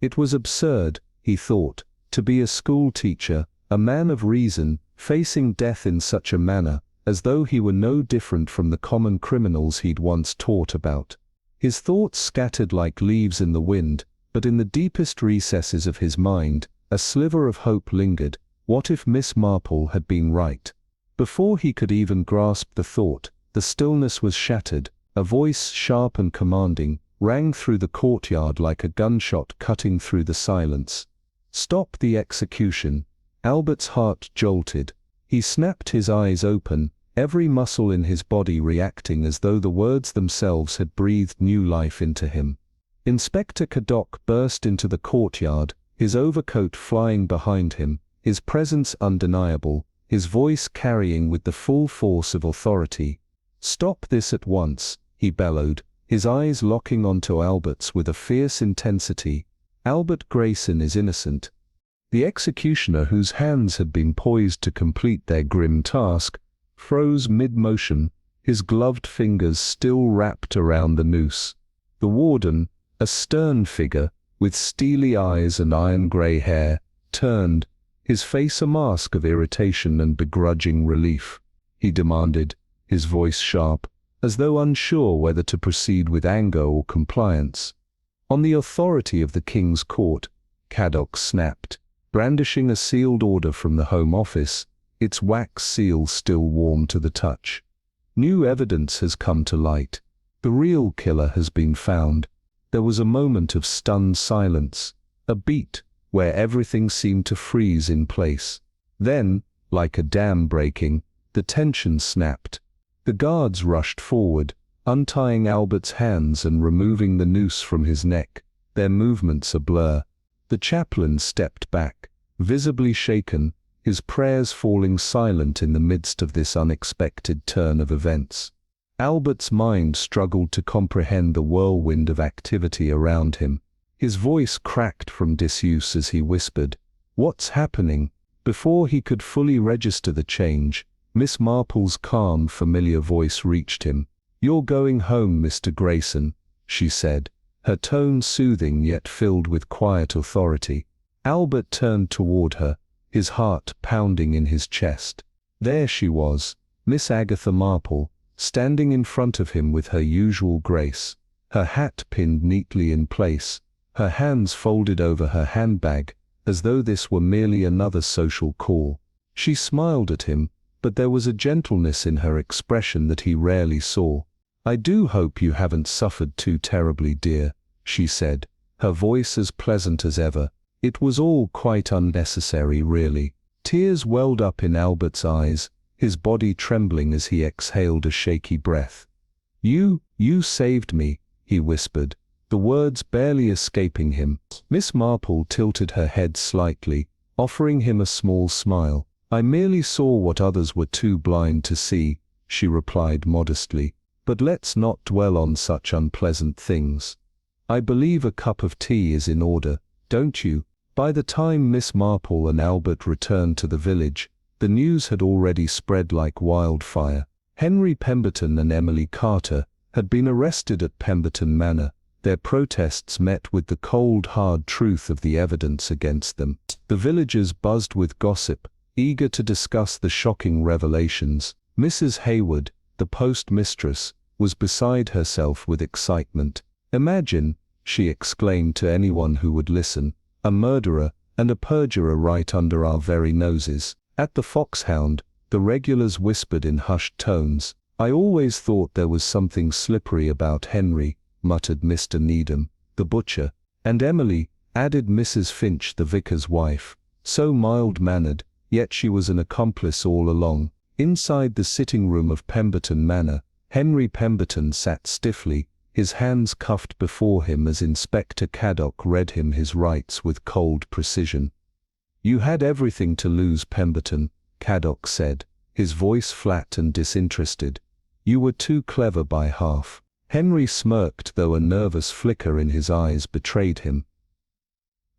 It was absurd, he thought, to be a school teacher, a man of reason, facing death in such a manner, as though he were no different from the common criminals he'd once taught about. His thoughts scattered like leaves in the wind, but in the deepest recesses of his mind, a sliver of hope lingered. What if Miss Marple had been right? Before he could even grasp the thought, the stillness was shattered. A voice, sharp and commanding, rang through the courtyard like a gunshot cutting through the silence. "Stop the execution." Albert's heart jolted. He snapped his eyes open, every muscle in his body reacting as though the words themselves had breathed new life into him. Inspector Cadoc burst into the courtyard, his overcoat flying behind him, his presence undeniable, his voice carrying with the full force of authority. "Stop this at once," he bellowed, his eyes locking onto Albert's with a fierce intensity. "Albert Grayson is innocent." The executioner, whose hands had been poised to complete their grim task, froze mid-motion, his gloved fingers still wrapped around the noose. The warden, a stern figure, with steely eyes and iron-grey hair, turned, his face a mask of irritation and begrudging relief. He demanded, his voice sharp, as though unsure whether to proceed with anger or compliance. "On the authority of the King's Court," Cadoc snapped, brandishing a sealed order from the Home Office, its wax seal still warm to the touch. New evidence has come to light. The real killer has been found. There was a moment of stunned silence, a beat where everything seemed to freeze in place. Then, like a dam breaking, the tension snapped. The guards rushed forward, untying Albert's hands and removing the noose from his neck, their movements a blur. The chaplain stepped back, visibly shaken, his prayers falling silent in the midst of this unexpected turn of events. Albert's mind struggled to comprehend the whirlwind of activity around him. His voice cracked from disuse as he whispered, "What's happening?" Before he could fully register the change, Miss Marple's calm, familiar voice reached him. "You're going home, Mr. Grayson," she said, her tone soothing yet filled with quiet authority. Albert turned toward her, his heart pounding in his chest. There she was, Miss Agatha Marple, standing in front of him with her usual grace, her hat pinned neatly in place, her hands folded over her handbag, as though this were merely another social call. She smiled at him, but there was a gentleness in her expression that he rarely saw. "I do hope you haven't suffered too terribly, dear," she said, her voice as pleasant as ever. It was all quite unnecessary, really. Tears welled up in Albert's eyes, his body trembling as he exhaled a shaky breath. You saved me," he whispered, the words barely escaping him. Miss Marple tilted her head slightly, offering him a small smile. "I merely saw what others were too blind to see," she replied modestly. "But let's not dwell on such unpleasant things. I believe a cup of tea is in order, don't you?" By the time Miss Marple and Albert returned to the village, the news had already spread like wildfire. Henry Pemberton and Emily Carter had been arrested at Pemberton Manor, their protests met with the cold, hard truth of the evidence against them. The villagers buzzed with gossip, eager to discuss the shocking revelations. Mrs. Hayward, the postmistress, was beside herself with excitement. "Imagine," she exclaimed to anyone who would listen, "a murderer and a perjurer right under our very noses." At the Foxhound, the regulars whispered in hushed tones. "I always thought there was something slippery about Henry," muttered Mr. Needham, the butcher. "And Emily," added Mrs. Finch, the vicar's wife, "so mild-mannered, yet she was an accomplice all along." Inside the sitting room of Pemberton Manor, Henry Pemberton sat stiffly, his hands cuffed before him as Inspector Caddock read him his rights with cold precision. "You had everything to lose, Pemberton," Caddock said, his voice flat and disinterested. "You were too clever by half." Henry smirked, though a nervous flicker in his eyes betrayed him.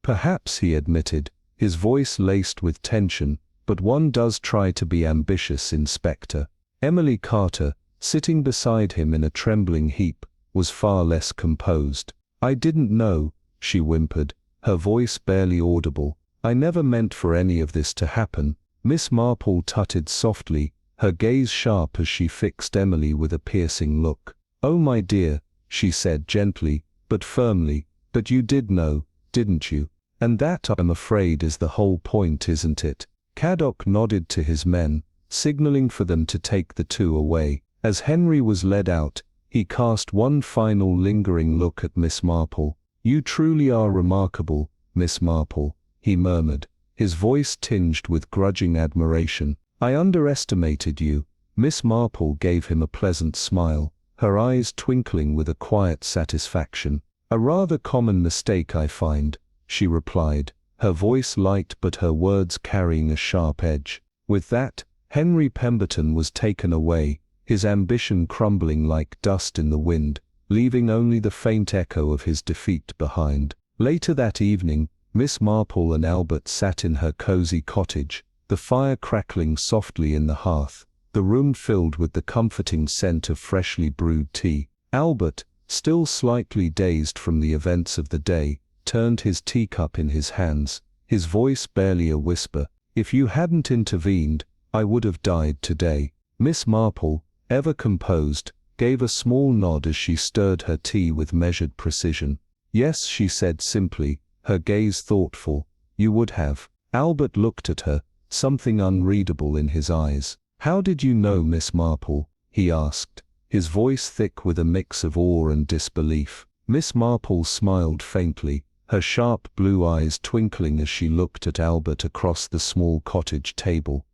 "Perhaps," he admitted, his voice laced with tension, "but one does try to be ambitious, Inspector." Emily Carter, sitting beside him in a trembling heap, was far less composed. "I didn't know," she whimpered, her voice barely audible. "I never meant for any of this to happen." Miss Marple tutted softly, her gaze sharp as she fixed Emily with a piercing look. "Oh, my dear," she said gently, but firmly, "but you did know, didn't you? And that, I'm afraid, is the whole point, isn't it?" Caddock nodded to his men, signaling for them to take the two away. As Henry was led out, he cast one final lingering look at Miss Marple. "You truly are remarkable, Miss Marple," he murmured, his voice tinged with grudging admiration. "I underestimated you." Miss Marple gave him a pleasant smile, her eyes twinkling with a quiet satisfaction. "A rather common mistake, I find," she replied, her voice light but her words carrying a sharp edge. With that, Henry Pemberton was taken away, his ambition crumbling like dust in the wind, leaving only the faint echo of his defeat behind. Later that evening, Miss Marple and Albert sat in her cozy cottage, the fire crackling softly in the hearth, the room filled with the comforting scent of freshly brewed tea. Albert, still slightly dazed from the events of the day, turned his teacup in his hands, his voice barely a whisper. "If you hadn't intervened, I would have died today." Miss Marple, ever composed, gave a small nod as she stirred her tea with measured precision. "Yes," she said simply, her gaze thoughtful, "you would have." Albert looked at her, something unreadable in his eyes. "How did you know, Miss Marple?" he asked, his voice thick with a mix of awe and disbelief. Miss Marple smiled faintly, her sharp blue eyes twinkling as she looked at Albert across the small cottage table.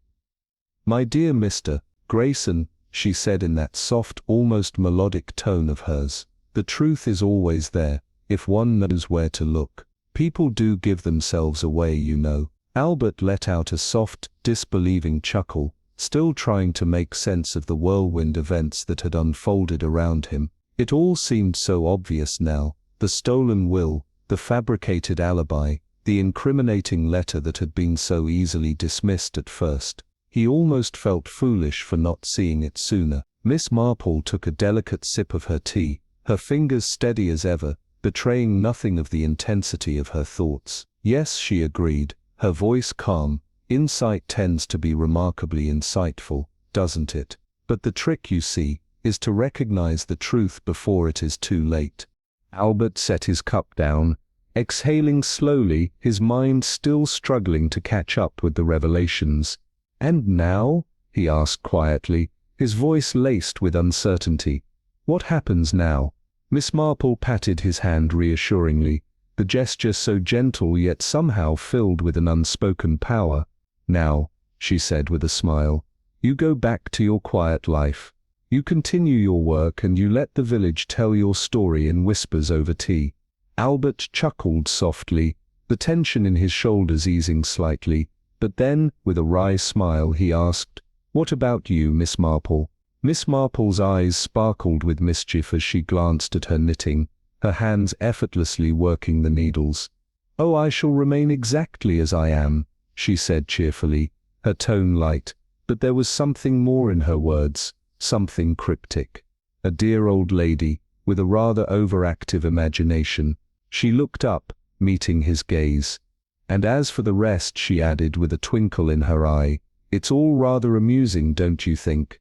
"My dear Mr. Grayson," she said in that soft, almost melodic tone of hers, "the truth is always there, if one knows where to look. People do give themselves away, you know." Albert let out a soft, disbelieving chuckle, still trying to make sense of the whirlwind events that had unfolded around him. It all seemed so obvious now: the stolen will, the fabricated alibi, the incriminating letter that had been so easily dismissed at first. He almost felt foolish for not seeing it sooner. Miss Marple took a delicate sip of her tea, her fingers steady as ever, betraying nothing of the intensity of her thoughts. "Yes," she agreed, her voice calm, "insight tends to be remarkably insightful, doesn't it? But the trick, you see, is to recognize the truth before it is too late." Albert set his cup down, exhaling slowly, his mind still struggling to catch up with the revelations. "And now?" he asked quietly, his voice laced with uncertainty. "What happens now?" Miss Marple patted his hand reassuringly, the gesture so gentle yet somehow filled with an unspoken power. "Now," she said with a smile, "you go back to your quiet life. You continue your work and you let the village tell your story in whispers over tea." Albert chuckled softly, the tension in his shoulders easing slightly, but then, with a wry smile, he asked, "What about you, Miss Marple?" Miss Marple's eyes sparkled with mischief as she glanced at her knitting, her hands effortlessly working the needles. "Oh, I shall remain exactly as I am," she said cheerfully, her tone light, but there was something more in her words, something cryptic. A dear old lady, with a rather overactive imagination. She looked up, meeting his gaze. "And as for the rest," she added with a twinkle in her eye, "it's all rather amusing, don't you think?"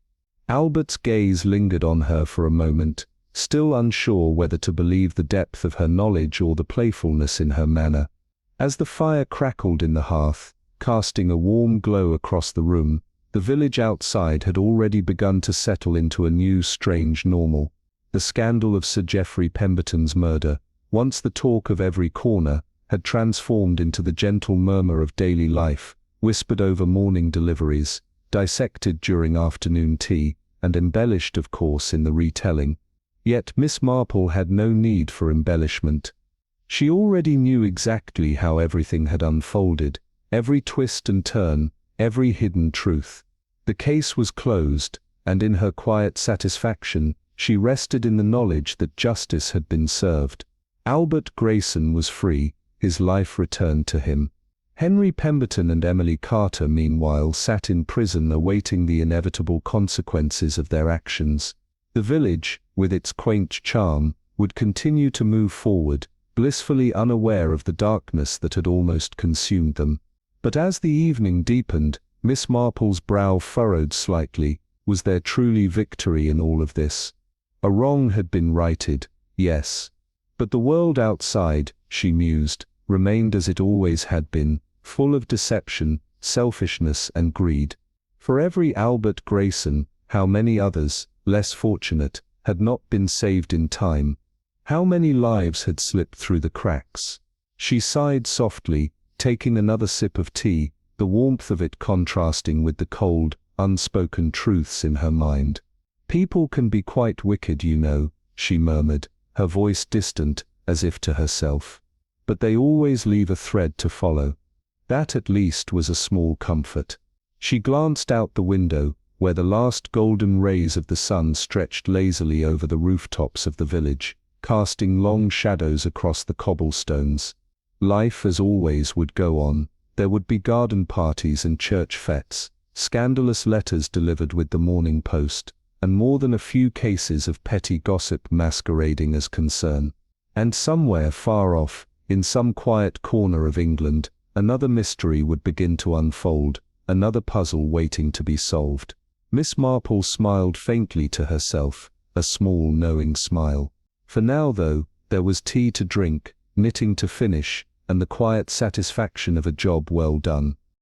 Albert's gaze lingered on her for a moment, still unsure whether to believe the depth of her knowledge or the playfulness in her manner. As the fire crackled in the hearth, casting a warm glow across the room, the village outside had already begun to settle into a new strange normal. The scandal of Sir Geoffrey Pemberton's murder, once the talk of every corner, had transformed into the gentle murmur of daily life, whispered over morning deliveries, dissected during afternoon tea, and embellished, of course, in the retelling. Yet Miss Marple had no need for embellishment. She already knew exactly how everything had unfolded, every twist and turn, every hidden truth. The case was closed, and in her quiet satisfaction, she rested in the knowledge that justice had been served. Albert Grayson was free, his life returned to him. Henry Pemberton and Emily Carter, meanwhile, sat in prison awaiting the inevitable consequences of their actions. The village, with its quaint charm, would continue to move forward, blissfully unaware of the darkness that had almost consumed them. But as the evening deepened, Miss Marple's brow furrowed slightly. Was there truly victory in all of this? A wrong had been righted, yes. But the world outside, she mused, remained as it always had been, full of deception, selfishness and greed. For every Albert Grayson, how many others, less fortunate, had not been saved in time? How many lives had slipped through the cracks? She sighed softly, taking another sip of tea, the warmth of it contrasting with the cold, unspoken truths in her mind. "People can be quite wicked, you know," she murmured, her voice distant, as if to herself. "But they always leave a thread to follow." That at least was a small comfort. She glanced out the window, where the last golden rays of the sun stretched lazily over the rooftops of the village, casting long shadows across the cobblestones. Life as always would go on. There would be garden parties and church fetes, scandalous letters delivered with the morning post, and more than a few cases of petty gossip masquerading as concern. And somewhere far off, in some quiet corner of England, another mystery would begin to unfold, another puzzle waiting to be solved. Miss Marple smiled faintly to herself, a small knowing smile. For now, though, there was tea to drink, knitting to finish, and the quiet satisfaction of a job well done.